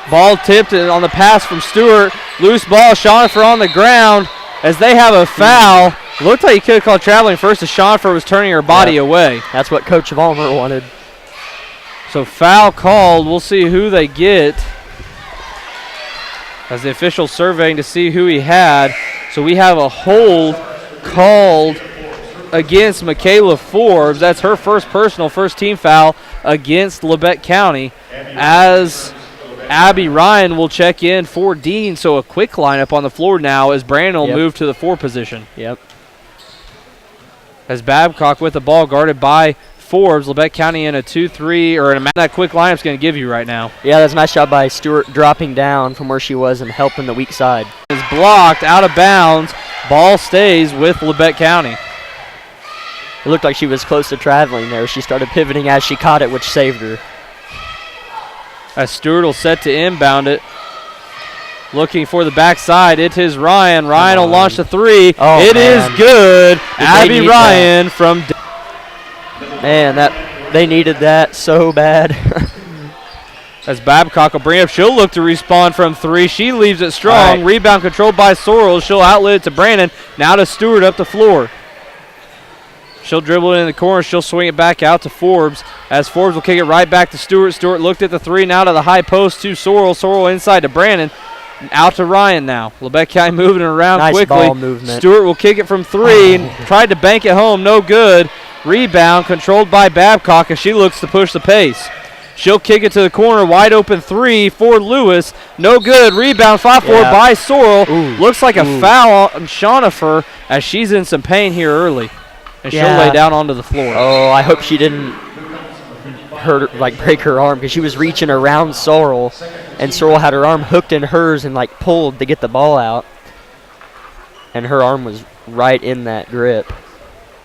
Speaker 1: Ball tipped on the pass from Stewart. Loose ball, Schonifer on the ground as they have a foul. Looked like he could have called traveling first as Schonifer was turning her body away.
Speaker 2: That's what Coach Vollmer wanted.
Speaker 1: So foul called. We'll see who they get as the official surveying to see who he had. So we have a hold called against Michaela Forbes. That's her first team foul against Labette County as Abby Ryan will check in for Dean, so a quick lineup on the floor now as Brandon will move to the 4 position.
Speaker 2: Yep.
Speaker 1: As Babcock with the ball guarded by Forbes, Labette County in a 2-3, or that quick lineup's going to give you right now.
Speaker 2: Yeah, that's a nice job by Stewart dropping down from where she was and helping the weak side.
Speaker 1: Is blocked, out of bounds. Ball stays with Labette County.
Speaker 2: It looked like she was close to traveling there. She started pivoting as she caught it, which saved her.
Speaker 1: As Stewart will set to inbound it. Looking for the backside. It is Ryan. Ryan will launch the 3.
Speaker 2: Oh,
Speaker 1: it
Speaker 2: man.
Speaker 1: is good. Abby Ryan from...
Speaker 2: Man, they needed that so bad.
Speaker 1: As Babcock will bring up, she'll look to respond from 3. She leaves it strong.
Speaker 2: Right.
Speaker 1: Rebound controlled by Sorrell. She'll outlet it to Brandon. Now to Stewart up the floor. She'll dribble it in the corner. She'll swing it back out to Forbes. As Forbes will kick it right back to Stewart. Stewart looked at the 3. Now to the high post to Sorrell. Sorrell inside to Brandon. Out to Ryan now. Labette County moving it around
Speaker 2: nice
Speaker 1: quickly.
Speaker 2: Ball movement.
Speaker 1: Stewart will kick it from 3. Tried to bank it home. No good. Rebound controlled by Babcock as she looks to push the pace. She'll kick it to the corner. Wide open 3 for Lewis. No good. Rebound 5-4 by Sorrell. Looks like a foul on Shonifer as she's in some pain here early. And she'll lay down onto the floor.
Speaker 2: Oh, I hope she didn't break her arm because she was reaching around Sorrell, and Sorrell had her arm hooked in hers and pulled to get the ball out, and her arm was right in that grip.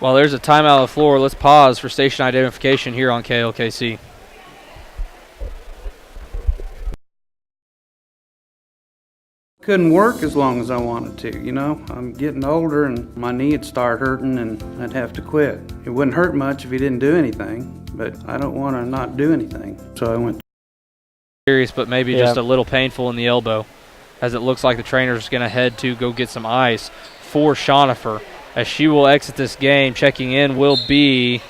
Speaker 1: Well, there's a timeout on the floor. Let's pause for station identification here on KLKC.
Speaker 15: Couldn't work as long as I wanted to, you know. I'm getting older and my knee would start hurting and I'd have to quit. It wouldn't hurt much if you didn't do anything, but I don't want to not do anything. So I went.
Speaker 1: Serious, but maybe just a little painful in the elbow, as it looks like the trainer's going to head to go get some ice for Shonifer. As she will exit this game, checking in will be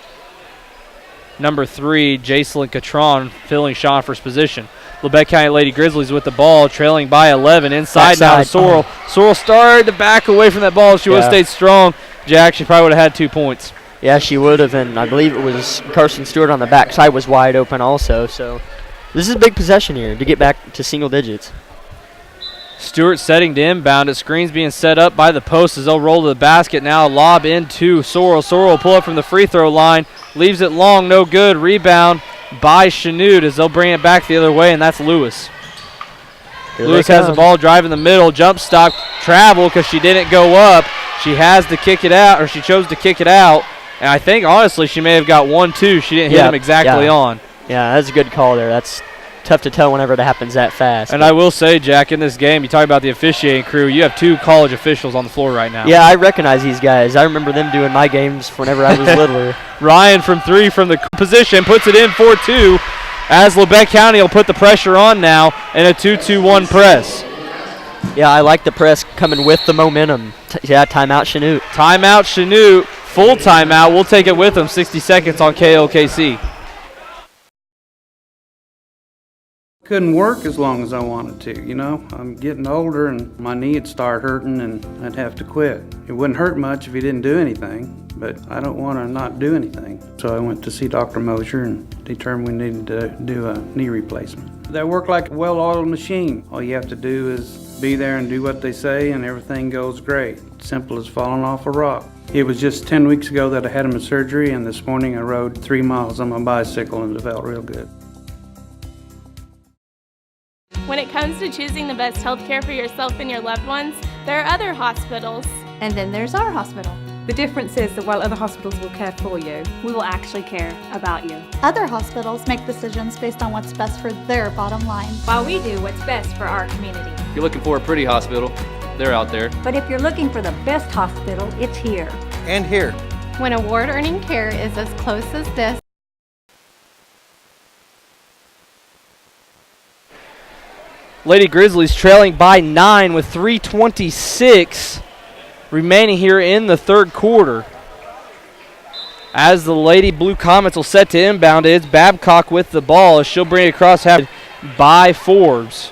Speaker 1: number 3, Jacelyn Catron, filling Shonifer's position. Labette County Lady Grizzlies with the ball, trailing by 11. Inside now to Sorrell. Sorrell started to back away from that ball. If she would have stayed strong, Jack, she probably would have had 2 points.
Speaker 2: Yeah, she would have, and I believe it was Carson Stewart on the backside was wide open also. So this is a big possession here to get back to single digits.
Speaker 1: Stewart setting to inbound. Screens being set up by the post as they'll roll to the basket. Now lob into Sorrell. Sorrell will pull up from the free throw line. Leaves it long, no good. Rebound by Chanute as they'll bring it back the other way, and that's Lewis. Lewis has the ball, driving the middle, jump stop, travel because she didn't go up. She has to kick it out, or she chose to kick it out. And I think, honestly, she may have got 1-2. She didn't hit him exactly on.
Speaker 2: Yeah, that's a good call there. That's tough to tell whenever that happens that fast.
Speaker 1: And I will say, Jack, in this game, you talk about the officiating crew, you have 2 college officials on the floor right now.
Speaker 2: Yeah, I recognize these guys. I remember them doing my games whenever I was littler.
Speaker 1: Ryan from 3 from the position puts it in for 2 as Labette County will put the pressure on now in a 2-2-1 press.
Speaker 2: Yeah, I like the press coming with the momentum. Timeout Chanute.
Speaker 1: Timeout Chanute. Full timeout. We'll take it with them. 60 seconds on KLKC.
Speaker 15: Couldn't work as long as I wanted to, you know. I'm getting older and my knee would start hurting and I'd have to quit. It wouldn't hurt much if you didn't do anything, but I don't want to not do anything. So I went to see Dr. Mosier and determined we needed to do a knee replacement. They work like a well-oiled machine. All you have to do is be there and do what they say and everything goes great. Simple as falling off a rock. It was just 10 weeks ago that I had my surgery, and this morning I rode 3 miles on my bicycle and it felt real good.
Speaker 3: When it comes to choosing the best health care for yourself and your loved ones, there are other hospitals.
Speaker 4: And then there's our hospital.
Speaker 5: The difference is that while other hospitals will care for you,
Speaker 6: we will actually care about you.
Speaker 4: Other hospitals make decisions based on what's best for their bottom line,
Speaker 6: while we do what's best for our community.
Speaker 7: If you're looking for a pretty hospital, they're out there.
Speaker 8: But if you're looking for the best hospital, it's here.
Speaker 9: And here.
Speaker 3: When award-earning care is as close as this,
Speaker 1: Lady Grizzlies trailing by 9 with 3:26 remaining here in the third quarter. As the Lady Blue Comets will set to inbound, it's Babcock with the ball as she'll bring it across half by Forbes.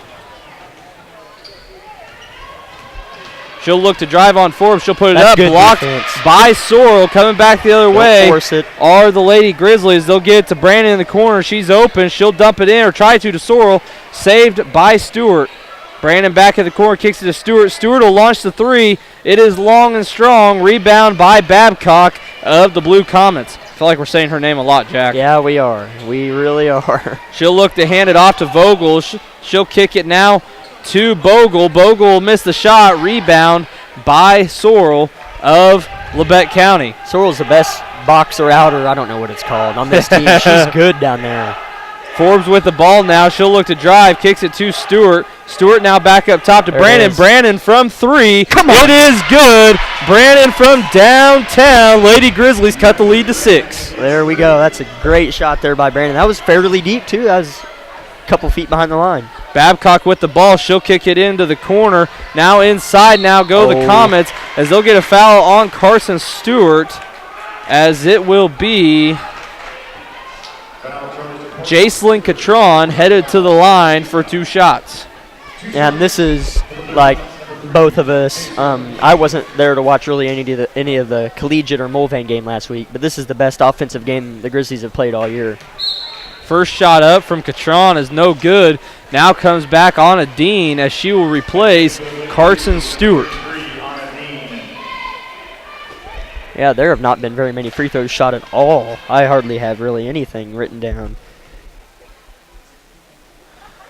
Speaker 1: She'll look to drive on Forbes. She'll put it
Speaker 2: That's
Speaker 1: up.
Speaker 2: good
Speaker 1: Blocked
Speaker 2: defense.
Speaker 1: by Sorrell. Coming back the other way
Speaker 2: force it.
Speaker 1: are the Lady Grizzlies. They'll get it to Brandon in the corner. She's open. She'll dump it in or try to Sorrell. Saved by Stewart. Brandon back at the corner, kicks it to Stewart. Stewart will launch the three. It is long and strong. Rebound by Babcock of the Blue Comets. I feel like we're saying her name a lot, Jack.
Speaker 2: Yeah, we are. We really are.
Speaker 1: She'll look to hand it off to Vogel. She'll kick it now to Bogle. Bogle will miss the shot. Rebound by Sorrell of Labette County.
Speaker 2: Sorrell's the best boxer outer, I don't know what it's called, on this team. She's good down there.
Speaker 1: Forbes with the ball now. She'll look to drive. Kicks it to Stewart. Stewart now back up top to Brandon. Brandon from three.
Speaker 2: Come on.
Speaker 1: It is good. Brandon from downtown. Lady Grizzlies cut the lead to 6.
Speaker 2: There we go. That's a great shot there by Brandon. That was fairly deep, too. That was a couple feet behind the line.
Speaker 1: Babcock with the ball. She'll kick it into the corner. Now inside now go the Comets as they'll get a foul on Carson Stewart, as it will be Jacelyn Catron headed to the line for 2 shots.
Speaker 2: And this is like both of us. I wasn't there to watch really any of the collegiate or Mulvane game last week, but this is the best offensive game the Grizzlies have played all year.
Speaker 1: First shot up from Catron is no good. Now comes back on a Dean as she will replace Carson Stewart.
Speaker 2: Yeah, there have not been very many free throws shot at all. I hardly have really anything written down.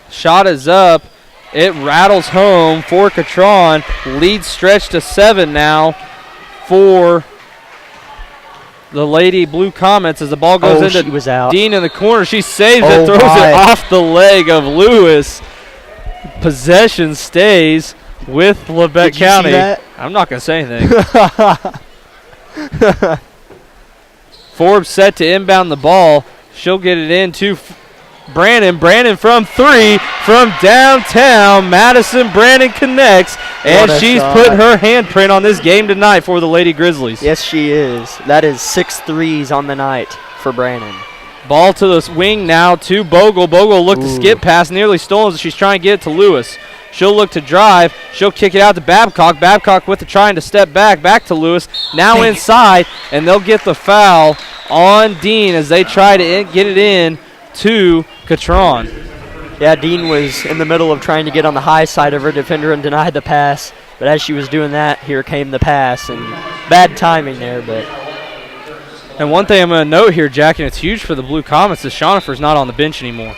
Speaker 1: Shot is up. It rattles home for Catron. Lead stretched to 7 now for the Lady Blue Comets as the ball goes into
Speaker 2: she was out.
Speaker 1: Dean in the corner. She saves it, throws it off the leg of Lewis. Possession stays with Labette County.
Speaker 2: See that?
Speaker 1: I'm not going to say anything. Forbes set to inbound the ball. She'll get it in to Brandon. Brandon from 3 from downtown. Madison Brandon connects, and she's put her handprint on this game tonight for the Lady Grizzlies.
Speaker 2: Yes, she is. That is 6 threes on the night for Brandon.
Speaker 1: Ball to the wing now to Bogle. Bogle looked to skip pass, nearly stolen as she's trying to get it to Lewis. She'll look to drive. She'll kick it out to Babcock. Babcock with the trying to step back to Lewis. Now inside, and they'll get the foul on Dean as they try to get it in to Catron.
Speaker 2: Yeah, Dean was in the middle of trying to get on the high side of her defender and denied the pass. But as she was doing that, here came the pass, and bad timing there. But
Speaker 1: and one thing I'm going to note here, Jack, and it's huge for the Blue Comets, is Shonifer's not on the bench anymore,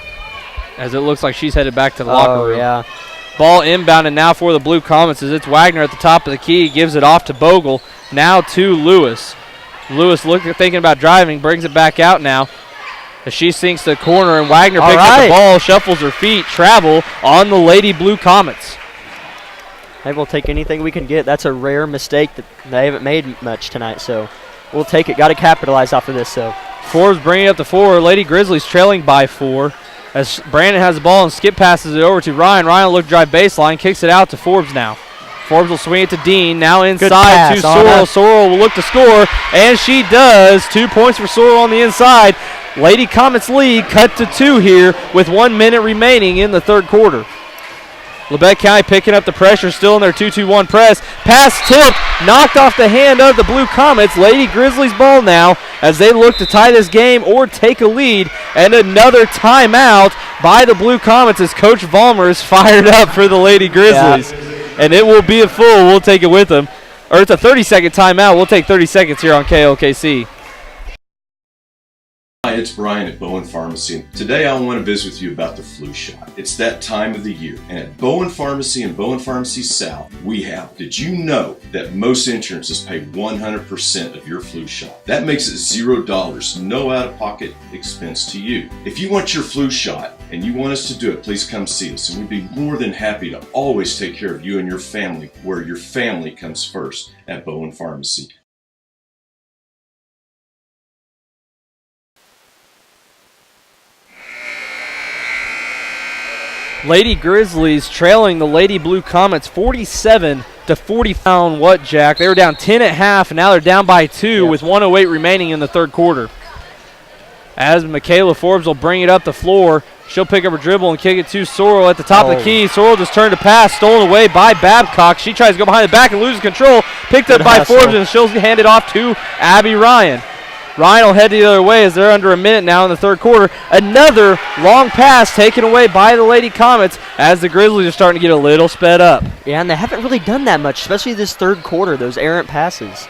Speaker 1: as it looks like she's headed back to the locker room.
Speaker 2: Yeah.
Speaker 1: Ball inbounded now for the Blue Comets as it's Wagner at the top of the key. Gives it off to Bogle. Now to Lewis. Lewis thinking about driving. Brings it back out now as she sinks the corner, and Wagner picks up the ball, shuffles her feet, travel on the Lady Blue Comets.
Speaker 2: Hey, we'll take anything we can get. That's a rare mistake that they haven't made much tonight, so we'll take it. Got to capitalize off of this. So
Speaker 1: Forbes bringing it up to 4. Lady Grizzlies trailing by 4. As Brandon has the ball and skip passes it over to Ryan. Ryan will look to drive baseline, kicks it out to Forbes now. Forbes will swing it to Dean. Now inside to Sorrell. Sorrell will look to score, and she does. 2 points for Sorrell on the inside. Lady Comets lead cut to 2 here with 1 minute remaining in the third quarter. Labette County picking up the pressure, still in their 2-2-1 press. Pass tip, knocked off the hand of the Blue Comets. Lady Grizzlies ball now as they look to tie this game or take a lead. And another timeout by the Blue Comets as Coach Vollmer is fired up for the Lady Grizzlies. Yeah. And it will be a full. We'll take it with them. Or it's a 30-second timeout. We'll take 30 seconds here on KLKC.
Speaker 10: Hi, it's Brian at Bowen Pharmacy. Today I want to visit with you about the flu shot. It's that time of the year, and at Bowen Pharmacy and Bowen Pharmacy South, we have. Did you know that most insurances pay 100% of your flu shot? That makes it $0, no out-of-pocket expense to you. If you want your flu shot and you want us to do it, please come see us, and we'd be more than happy to always take care of you and your family, where your family comes first at Bowen Pharmacy.
Speaker 1: Lady Grizzlies trailing the Lady Blue Comets 47-40. On what, Jack? They were down 10 at half, and now they're down by 2 with 1:08 remaining in the third quarter. As Michaela Forbes will bring it up the floor, She'll pick up her dribble and kick it to Sorrell at the top of the key. Sorrell just turned to pass, stolen away by Babcock. She tries to go behind the back and loses control. Picked up by Forbes, and she'll hand it off to Abby Ryan. Ryan will head the other way as they're under a minute now in the third quarter. Another long pass taken away by the Lady Comets as the Grizzlies are starting to get a little sped up.
Speaker 2: Yeah, and they haven't really done that much, especially this third quarter, those errant passes.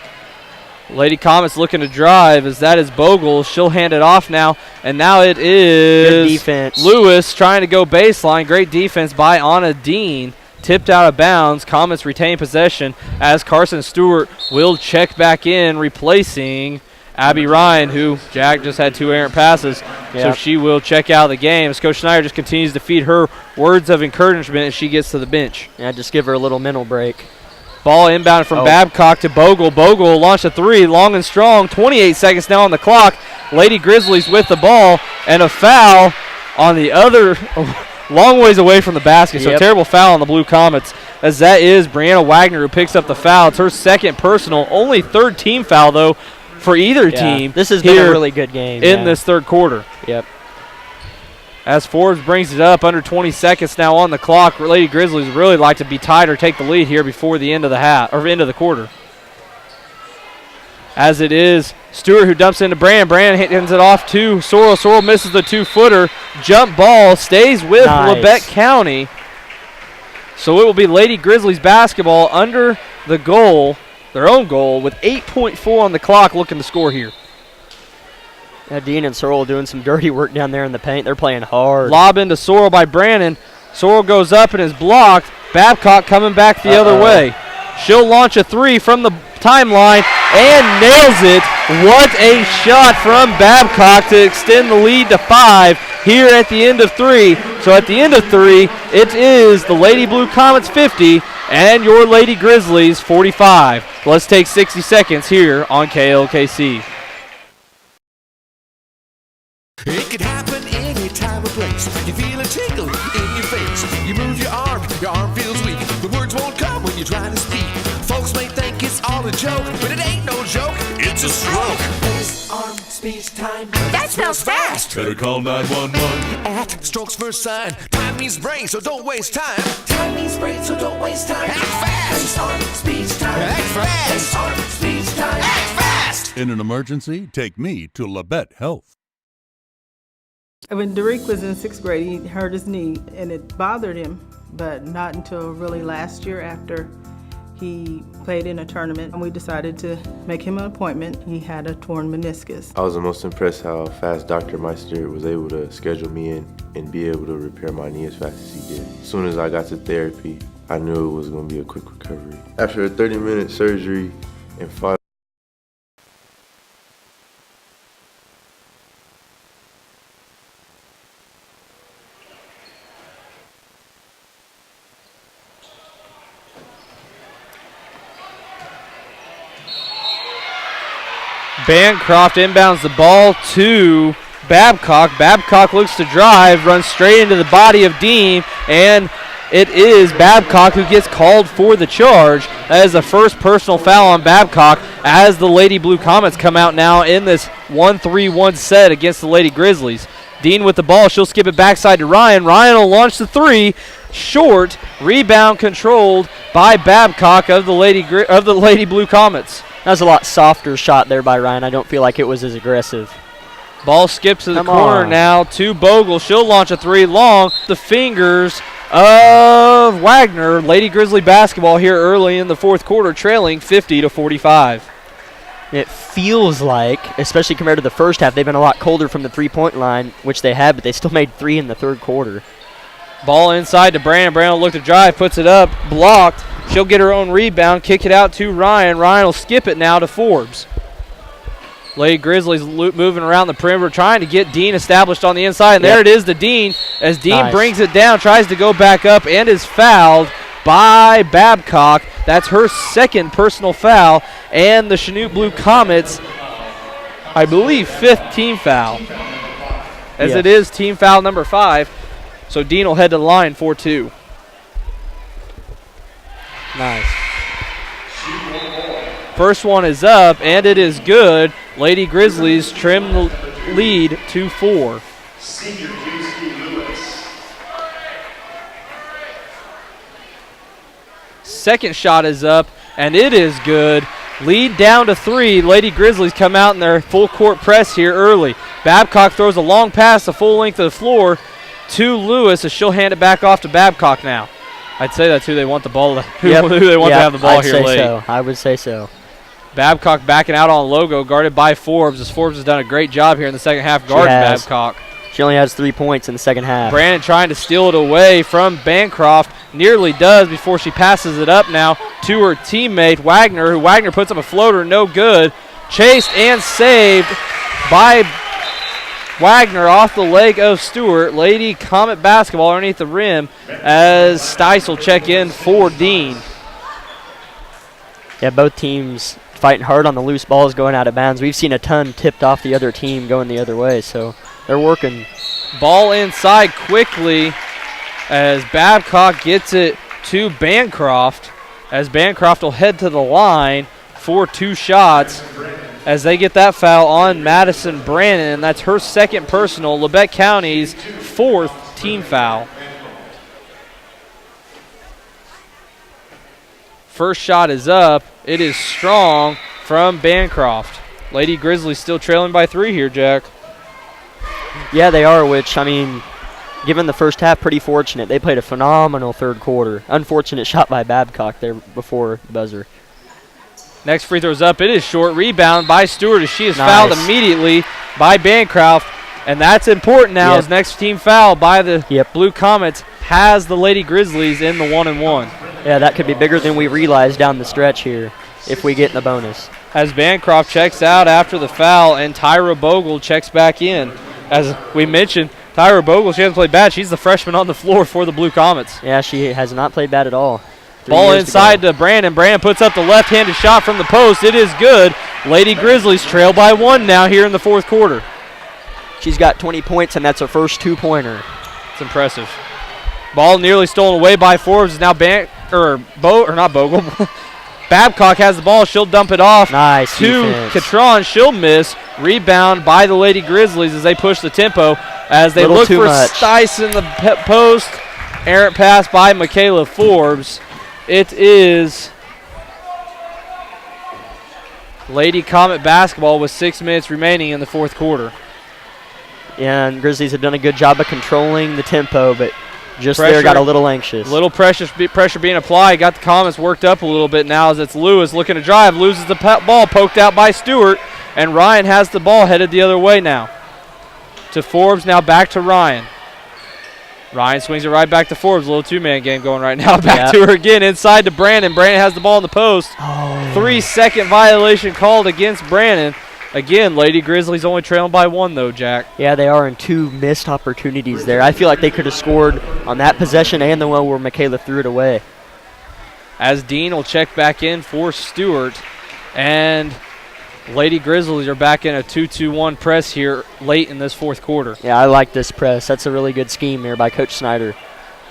Speaker 1: Lady Comets looking to drive as that is Bogle. She'll hand it off now, and now it is
Speaker 2: good defense.
Speaker 1: Lewis trying to go baseline. Great defense by Anna Dean. Tipped out of bounds. Comets retain possession as Carson Stewart will check back in, replacing Abby Ryan, who Jack just had 2 errant passes. So she will check out of the game as Coach Schneider just continues to feed her words of encouragement as she gets to the bench.
Speaker 2: Yeah, just give her a little mental break.
Speaker 1: Ball inbound from Babcock to Bogle. Bogle launched a 3, long and strong. 28 seconds now on the clock. Lady Grizzlies with the ball, and a foul on the other, long ways away from the basket. So a terrible foul on the Blue Comets, as that is Brianna Wagner who picks up the foul. It's her second personal, only third team foul though for either team.
Speaker 2: This has been a really good game
Speaker 1: in this third quarter.
Speaker 2: Yep.
Speaker 1: As Forbes brings it up, under 20 seconds now on the clock. Lady Grizzlies really like to be tied or take the lead here before the end of the half or end of the quarter. As it is Stewart who dumps into Brandon. Brandon hands it off to Sorrell. Sorrell misses the 2-footer. Jump ball stays with Labette County. So it will be Lady Grizzlies basketball under the goal, their own goal, with 8.4 on the clock, looking to score here.
Speaker 2: Yeah, Dean and Sorrell doing some dirty work down there in the paint. They're playing hard.
Speaker 1: Lob into Sorrell by Brandon. Sorrell goes up and is blocked. Babcock coming back the other way. She'll launch a 3 from the timeline and nails it. What a shot from Babcock to extend the lead to 5 here at the end of 3. So at the end of 3, it is the Lady Blue Comets 50 and your Lady Grizzlies 45. Let's take 60 seconds here on KLKC.
Speaker 11: It can happen any time or place. You feel a tickle in your face. You move your arm feels weak. The words won't come when you try to speak. Folks may think it's all a joke, but it ain't no joke. It's a stroke. Face, arm, speech, time. That smells fast.
Speaker 12: Better call 911.
Speaker 11: At Strokes First Sign. Time means brain, so don't waste time. Time means brain, so don't waste time. Act fast. Face, arm, speech, time. Act fast. Face, arm, speech, time. Act fast.
Speaker 12: In an emergency, take me to Labette Health.
Speaker 13: When Derek was in 6th grade, he hurt his knee, and it bothered him, but not until really last year after he played in a tournament, and we decided to make him an appointment. He had a torn meniscus.
Speaker 14: I was the most impressed how fast Dr. Meister was able to schedule me in and be able to repair my knee as fast as he did. As soon as I got to therapy, I knew it was going to be a quick recovery. After a 30-minute surgery and 5
Speaker 1: Bancroft inbounds the ball to Babcock. Babcock looks to drive, runs straight into the body of Dean, and it is Babcock who gets called for the charge. That is the first personal foul on Babcock as the Lady Blue Comets come out now in this 1-3-1 set against the Lady Grizzlies. Dean with the ball. She'll skip it backside to Ryan. Ryan will launch the 3. Short. Rebound controlled by Babcock of the Lady Blue Comets.
Speaker 2: That was a lot softer shot there by Ryan. I don't feel like it was as aggressive.
Speaker 1: Ball skips to the corner now to Bogle. She'll launch a 3 long. The fingers of Wagner. Lady Grizzly basketball here early in the fourth quarter, trailing 50-45.
Speaker 2: It feels like, especially compared to the first half, they've been a lot colder from the three-point line, which they have, but they still made 3 in the third quarter.
Speaker 1: Ball inside to Brandon. Brandon will look to drive, puts it up, blocked. She'll get her own rebound, kick it out to Ryan. Ryan will skip it now to Forbes. Lady Grizzlies moving around the perimeter, trying to get Dean established on the inside. And there it is to Dean as Dean brings it down, tries to go back up, and is fouled by Babcock. That's her second personal foul, and the Chanute Blue Comets, I believe, 5th team foul, as it is team foul number 5. So Dean will head to the line 4-2.
Speaker 2: Nice.
Speaker 1: First one is up, and it is good. Lady Grizzlies trim the lead to 4. second shot is up, and it is good. Lead down to 3. Lady Grizzlies come out in their full court press here early. Babcock throws a long pass the full length of the floor to Lewis, as she'll hand it back off to Babcock now. I'd say that's who they want the ball. Who they want to have the ball here late.
Speaker 2: I would say so.
Speaker 1: Babcock backing out on Logo, guarded by Forbes, as Forbes has done a great job here in the second half guarding Babcock.
Speaker 2: She only has 3 points in the second half.
Speaker 1: Brandon trying to steal it away from Bancroft. Nearly does before she passes it up now to her teammate Wagner, who Wagner puts up a floater, no good. Chased and saved by Wagner off the leg of Stewart. Lady Comet basketball underneath the rim as Stice will check in for Dean.
Speaker 2: Yeah, both teams fighting hard on the loose balls going out of bounds. We've seen a ton tipped off the other team going the other way, so they're working.
Speaker 1: Ball inside quickly as Babcock gets it to Bancroft, as Bancroft will head to the line for 2 shots as they get that foul on Madison Brannon. That's her second personal, Labette County's 4th team foul. First shot is up. It is strong from Bancroft. Lady Grizzlies still trailing by 3 here, Jack.
Speaker 2: Yeah, they are, which, I mean, given the first half, pretty fortunate. They played a phenomenal third quarter. Unfortunate shot by Babcock there before the buzzer.
Speaker 1: Next free throw's up. It is short. Rebound by Stewart as she is fouled immediately by Bancroft. And that's important now as next team foul by the Blue Comets has the Lady Grizzlies in the 1-and-1.
Speaker 2: Yeah, that could be bigger than we realized down the stretch here if we get in the bonus.
Speaker 1: As Bancroft checks out after the foul and Tyra Bogle checks back in. As we mentioned, Tyra Bogle, she hasn't played bad. She's the freshman on the floor for the Blue Comets.
Speaker 2: Yeah, she has not played bad at all.
Speaker 1: Ball inside to Brandon. Brandon puts up the left-handed shot from the post. It is good. Lady Grizzlies trail by 1 now here in the fourth quarter.
Speaker 2: She's got 20 points, and that's her first 2-pointer.
Speaker 1: It's impressive. Ball nearly stolen away by Forbes. Now Bogle. Babcock has the ball. She'll dump it off to Catron. She'll miss. Rebound by the Lady Grizzlies as they push the tempo. As they look for Stice in the post. Errant pass by Michaela Forbes. It is Lady Comet basketball with 6 minutes remaining in the fourth quarter.
Speaker 2: Yeah, and Grizzlies have done a good job of controlling the tempo, but just there got a little anxious.
Speaker 1: Little pressure being applied. Got the Comets worked up a little bit now as it's Lewis looking to drive. Loses the ball, poked out by Stewart, and Ryan has the ball headed the other way now. To Forbes, now back to Ryan. Ryan swings it right back to Forbes. A little 2-man game going right now. Back to her again. Inside to Brandon. Brandon has the ball in the post. 3-second violation called against Brandon. Again, Lady Grizzlies only trailing by 1, though, Jack.
Speaker 2: Yeah, they are in 2 missed opportunities there. I feel like they could have scored on that possession and the one where Michaela threw it away.
Speaker 1: As Dean will check back in for Stewart. And Lady Grizzlies are back in a 2-2-1 press here late in this fourth quarter.
Speaker 2: Yeah, I like this press. That's a really good scheme here by Coach Snyder.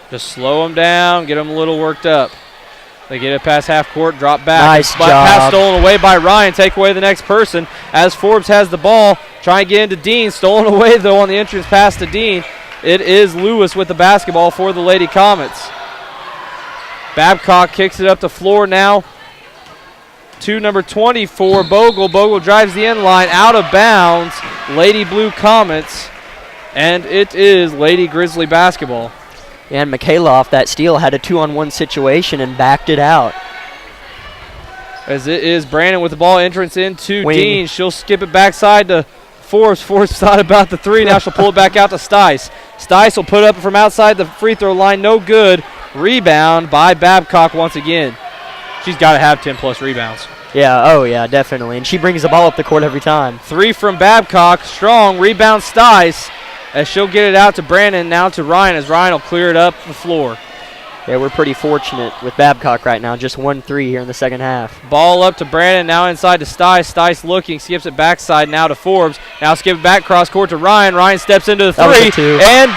Speaker 1: Just slow them down, get them a little worked up. They get it past half court, drop back.
Speaker 2: Nice job.
Speaker 1: Pass stolen away by Ryan. Take away the next person as Forbes has the ball. Trying to get into Dean. Stolen away, though, on the entrance pass to Dean. It is Lewis with the basketball for the Lady Comets. Babcock kicks it up the floor now to number 24, Bogle. Bogle drives the end line, out of bounds. Lady Blue Comets, and it is Lady Grizzly basketball.
Speaker 2: And Michaela off that steal had a 2-on-1 situation and backed it out.
Speaker 1: As it is Brandon with the ball, entrance into Dean. She'll skip it backside to Forbes. Forbes thought about the 3. Now she'll pull it back out to Stice. Stice will put up from outside the free throw line. No good. Rebound by Babcock once again. She's got to have 10-plus rebounds.
Speaker 2: Yeah, oh yeah, definitely. And she brings the ball up the court every time.
Speaker 1: 3 from Babcock. Strong. Rebound Stice as she'll get it out to Brandon, now to Ryan as Ryan will clear it up the floor.
Speaker 2: Yeah, we're pretty fortunate with Babcock right now. Just 1-3 here in the second half.
Speaker 1: Ball up to Brandon, now inside to Stice. Stice looking, skips it backside now to Forbes. Now skip it back cross court to Ryan. Ryan steps into the 3. And,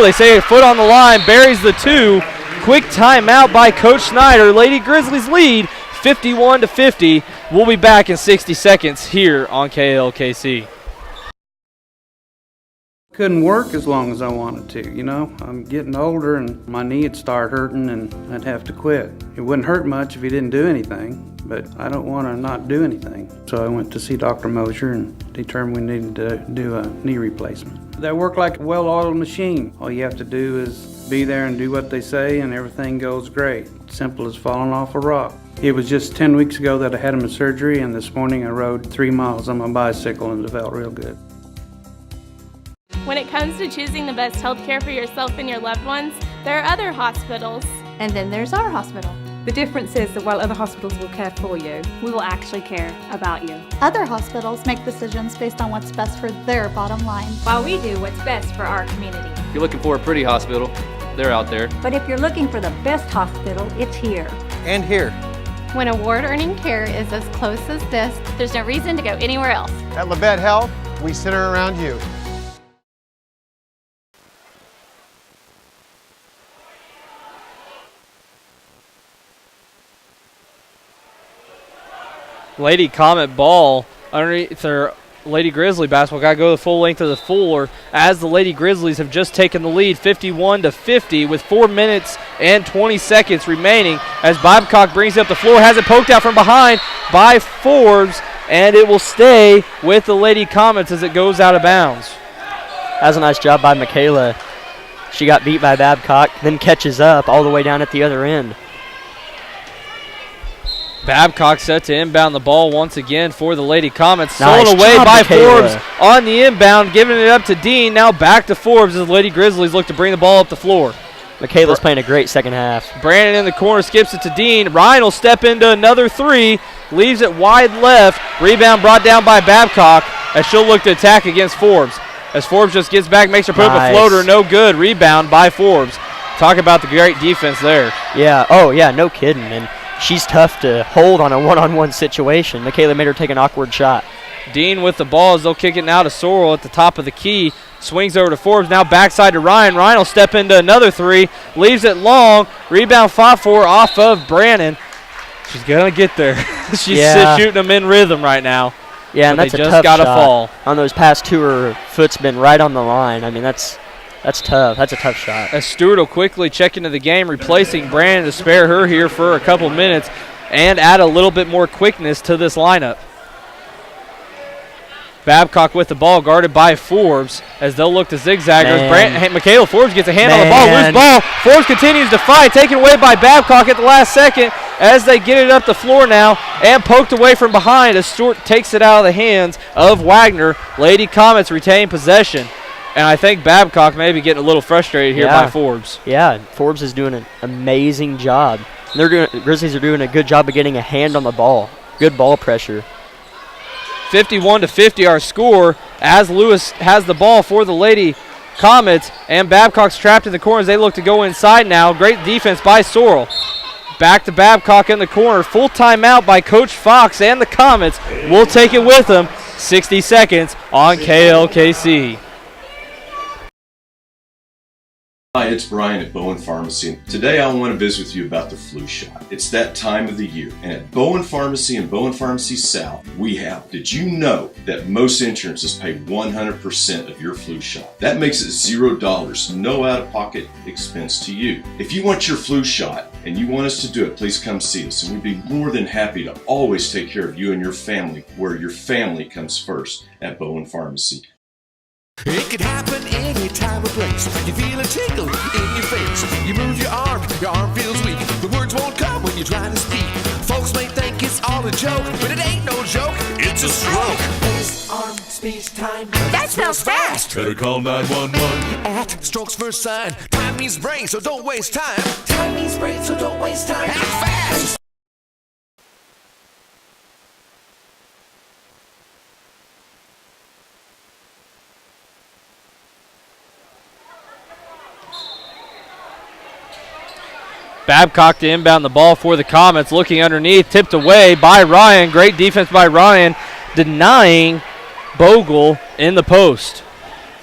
Speaker 1: they say a foot on the line, buries the 2. Quick timeout by Coach Snyder. Lady Grizzlies lead 51-50. We'll be back in 60 seconds here on KLKC.
Speaker 15: Couldn't work as long as I wanted to, you know. I'm getting older and my knee would start hurting and I'd have to quit. It wouldn't hurt much if you didn't do anything, but I don't want to not do anything. So I went to see Dr. Mosier and determined we needed to do a knee replacement. They work like a well-oiled machine. All you have to do is be there and do what they say and everything goes great. Simple as falling off a rock. It was just 10 weeks ago that I had my surgery, and this morning I rode 3 miles on my bicycle and it felt real good.
Speaker 3: When it comes to choosing the best health care for yourself and your loved ones, there are other hospitals.
Speaker 4: And then there's our hospital.
Speaker 5: The difference is that while other hospitals will care for you,
Speaker 6: We will actually care about you.
Speaker 4: Other hospitals make decisions based on what's best for their bottom line.
Speaker 6: While we do what's best for our community.
Speaker 7: If you're looking for a pretty hospital, they're out there.
Speaker 8: But if you're looking for the best hospital, it's here.
Speaker 9: And here.
Speaker 3: When award-earning care is as close as this, there's no reason to go anywhere else.
Speaker 9: At Labette Health, we center around you.
Speaker 1: Lady Comet ball underneath their Lady Grizzly basketball. Got to go the full length of the floor as the Lady Grizzlies have just taken the lead 51-50 with 4 minutes and 20 seconds remaining as Babcock brings up the floor, has it poked out from behind by Forbes, and it will stay with the Lady Comets as it goes out of bounds.
Speaker 2: That was a nice job by Michaela. She got beat by Babcock, then catches up all the way down at the other end.
Speaker 1: Babcock set to inbound the ball once again for the Lady Comets.
Speaker 2: Nice
Speaker 1: Stolen away
Speaker 2: job,
Speaker 1: by
Speaker 2: Michaela.
Speaker 1: Forbes on the inbound, giving it up to Dean. Now back to Forbes as the Lady Grizzlies look to bring the ball up the floor.
Speaker 2: Michaela's playing a great second half.
Speaker 1: Brandon in the corner skips it to Dean. Ryan will step into another three, leaves it wide left. Rebound brought down by Babcock as she'll look to attack against Forbes. As Forbes just gets back, makes her put up a floater, no good. Rebound by Forbes. Talk about the great defense there.
Speaker 2: Yeah, oh yeah, no kidding. And she's tough to hold on a one-on-one situation. Michaela made her take an awkward shot.
Speaker 1: Dean with the ball as they'll kick it now to Sorrell at the top of the key. Swings over to Forbes, now backside to Ryan. Ryan will step into another three, leaves it long. Rebound fought for off of Brandon. She's going to get there. She's shooting them in rhythm right now.
Speaker 2: Yeah, and that's a
Speaker 1: just
Speaker 2: tough
Speaker 1: gotta
Speaker 2: shot.
Speaker 1: Fall.
Speaker 2: On those past two, her foot's been right on the line. I mean, that's tough. That's a tough shot.
Speaker 1: As Stewart will quickly check into the game, replacing Brandon to spare her here for a couple minutes and add a little bit more quickness to this lineup. Babcock with the ball, guarded by Forbes as they'll look to zigzag. Michaela Forbes gets a hand on the ball, loose ball. Forbes continues to fight, taken away by Babcock at the last second as they get it up the floor now and poked away from behind as Stewart takes it out of the hands of Wagner. Lady Comets retain possession. And I think Babcock may be getting a little frustrated here by Forbes.
Speaker 2: Yeah, Forbes is doing an amazing job. Grizzlies are doing a good job of getting a hand on the ball. Good ball pressure.
Speaker 1: 51-50 our score as Lewis has the ball for the Lady Comets, and Babcock's trapped in the corner as they look to go inside now. Great defense by Sorrell. Back to Babcock in the corner. Full timeout by Coach Fox, and the Comets will take it with them. 60 seconds on KLKC.
Speaker 10: Hi, it's Brian at Bowen Pharmacy. Today I want to visit with you about the flu shot. It's that time of the year, and at Bowen Pharmacy and Bowen Pharmacy South, we have. Did you know that most insurances pay 100% of your flu shot? That makes it $0, no out-of-pocket expense to you. If you want your flu shot and you want us to do it, please come see us, and we'd be more than happy to always take care of you and your family, where your family comes first at Bowen Pharmacy.
Speaker 11: It could happen any time or place. You feel a tickle in your face. You move your arm feels weak. The words won't come when you're trying to speak. Folks may think it's all a joke, but it ain't no joke. It's a stroke. Face, arm, speech, time. That smells fast.
Speaker 12: Better call 911.
Speaker 11: At Strokes First Sign. Time means brain, so don't waste time. Time means brain, so don't waste time. Act fast.
Speaker 1: Babcock to inbound the ball for the Comets, looking underneath, tipped away by Ryan. Great defense by Ryan, denying Bogle in the post.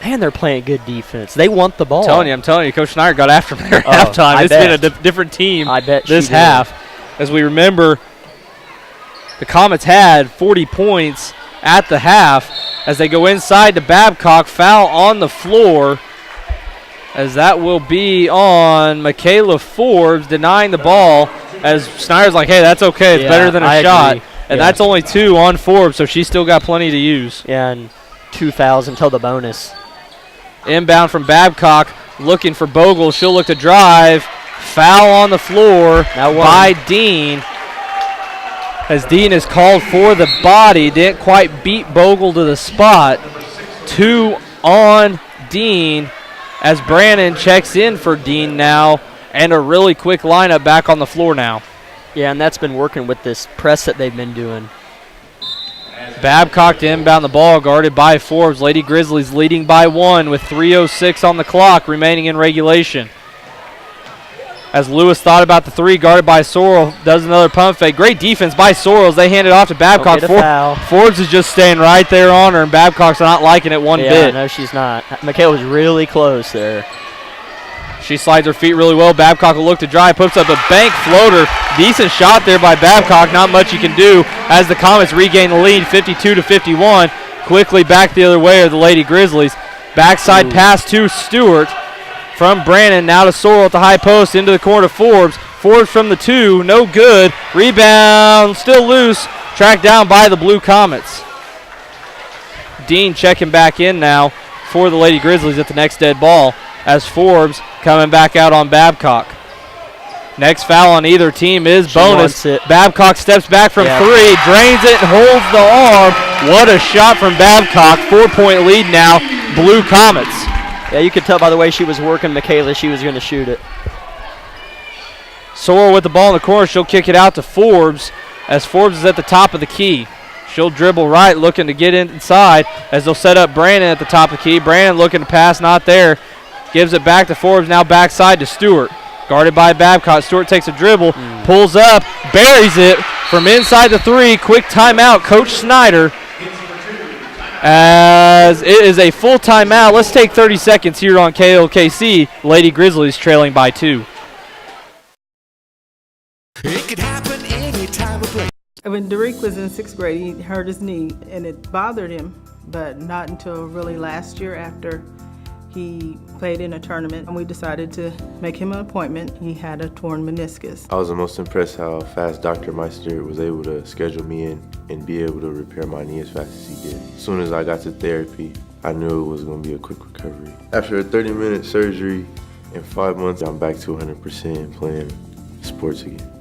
Speaker 2: Man, they're playing good defense. They want the ball.
Speaker 1: I'm telling you, Coach Schneider got after them there at halftime. It's been a different team this half. As we remember, the Comets had 40 points at the half as they go inside to Babcock. Foul on the floor, as that will be on Michaela Forbes, denying the ball, as Snyder's like, hey, that's okay. It's better than a shot.
Speaker 2: Agree.
Speaker 1: And that's only 2 on Forbes, so she's still got plenty to use.
Speaker 2: Yeah, and 2 fouls until the bonus.
Speaker 1: Inbound from Babcock, looking for Bogle. She'll look to drive. Foul on the floor by Dean, as Dean is called for the body. Didn't quite beat Bogle to the spot. 2 on Dean, as Brannon checks in for Dean now, and a really quick lineup back on the floor now.
Speaker 2: Yeah, and that's been working with this press that they've been doing.
Speaker 1: Babcock to inbound the ball, guarded by Forbes. Lady Grizzlies leading by 1 with 3:06 on the clock remaining in regulation. As Lewis thought about the 3, guarded by Sorrell, does another pump fake. Great defense by Sorrell as they hand it off to Babcock. Forbes is just staying right there on her, and Babcock's not liking it one bit.
Speaker 2: No, she's not. Michaela was really close there.
Speaker 1: She slides her feet really well. Babcock will look to drive, puts up a bank floater. Decent shot there by Babcock. Not much you can do as the Comets regain the lead, 52-51. Quickly back the other way are the Lady Grizzlies. Backside pass to Stewart from Brannon. Now to Sorrell at the high post, into the corner to Forbes. Forbes from the 2, no good. Rebound, still loose. Tracked down by the Blue Comets. Dean checking back in now for the Lady Grizzlies at the next dead ball, as Forbes coming back out on Babcock. Next foul on either team is bonus. Babcock steps back from 3, drains it, and holds the arm. What a shot from Babcock. 4-point lead now, Blue Comets.
Speaker 2: Yeah, you could tell by the way she was working Michaela, she was going to shoot it.
Speaker 1: Sorrell with the ball in the corner. She'll kick it out to Forbes, as Forbes is at the top of the key. She'll dribble right, looking to get inside, as they'll set up Brandon at the top of the key. Brandon looking to pass, not there. Gives it back to Forbes, now backside to Stewart. Guarded by Babcock. Stewart takes a dribble, pulls up, buries it from inside the 3. Quick timeout, Coach Snyder. As it is a full timeout. Let's take 30 seconds here on KLKC. Lady Grizzlies trailing by 2.
Speaker 11: It could happen any time or place.
Speaker 13: When Derek was in 6th grade, he hurt his knee, and it bothered him, but not until really last year after he played in a tournament, and we decided to make him an appointment. He had a torn meniscus.
Speaker 14: I was the most impressed how fast Dr. Meister was able to schedule me in and be able to repair my knee as fast as he did. As soon as I got to therapy, I knew it was going to be a quick recovery. After a 30-minute surgery in 5 months, I'm back to 100% playing sports again.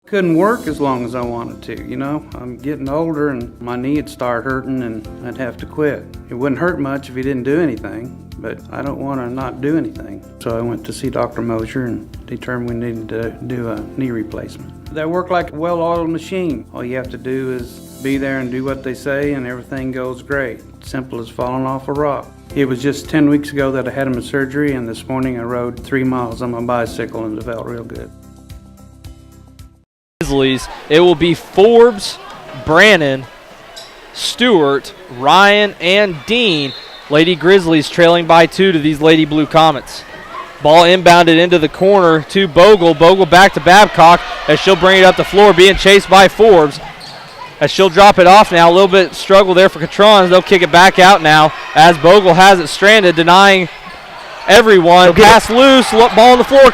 Speaker 15: Couldn't work as long as I wanted to, you know. I'm getting older and my knee would start hurting and I'd have to quit. It wouldn't hurt much if he didn't do anything, but I don't want to not do anything. So I went to see Dr. Mosier and determined we needed to do a knee replacement. They work like a well-oiled machine. All you have to do is be there and do what they say and everything goes great. Simple as falling off a rock. It was just 10 weeks ago that I had him a surgery, and this morning I rode 3 miles on my bicycle and it felt real good.
Speaker 1: It will be Forbes, Brannon, Stewart, Ryan, and Dean. Lady Grizzlies trailing by 2 to these Lady Blue Comets. Ball inbounded into the corner to Bogle. Bogle back to Babcock as she'll bring it up the floor, being chased by Forbes. As she'll drop it off now. A little bit struggle there for Catrons. They'll kick it back out now as Bogle has it stranded, denying everyone. Pass loose, ball on the floor.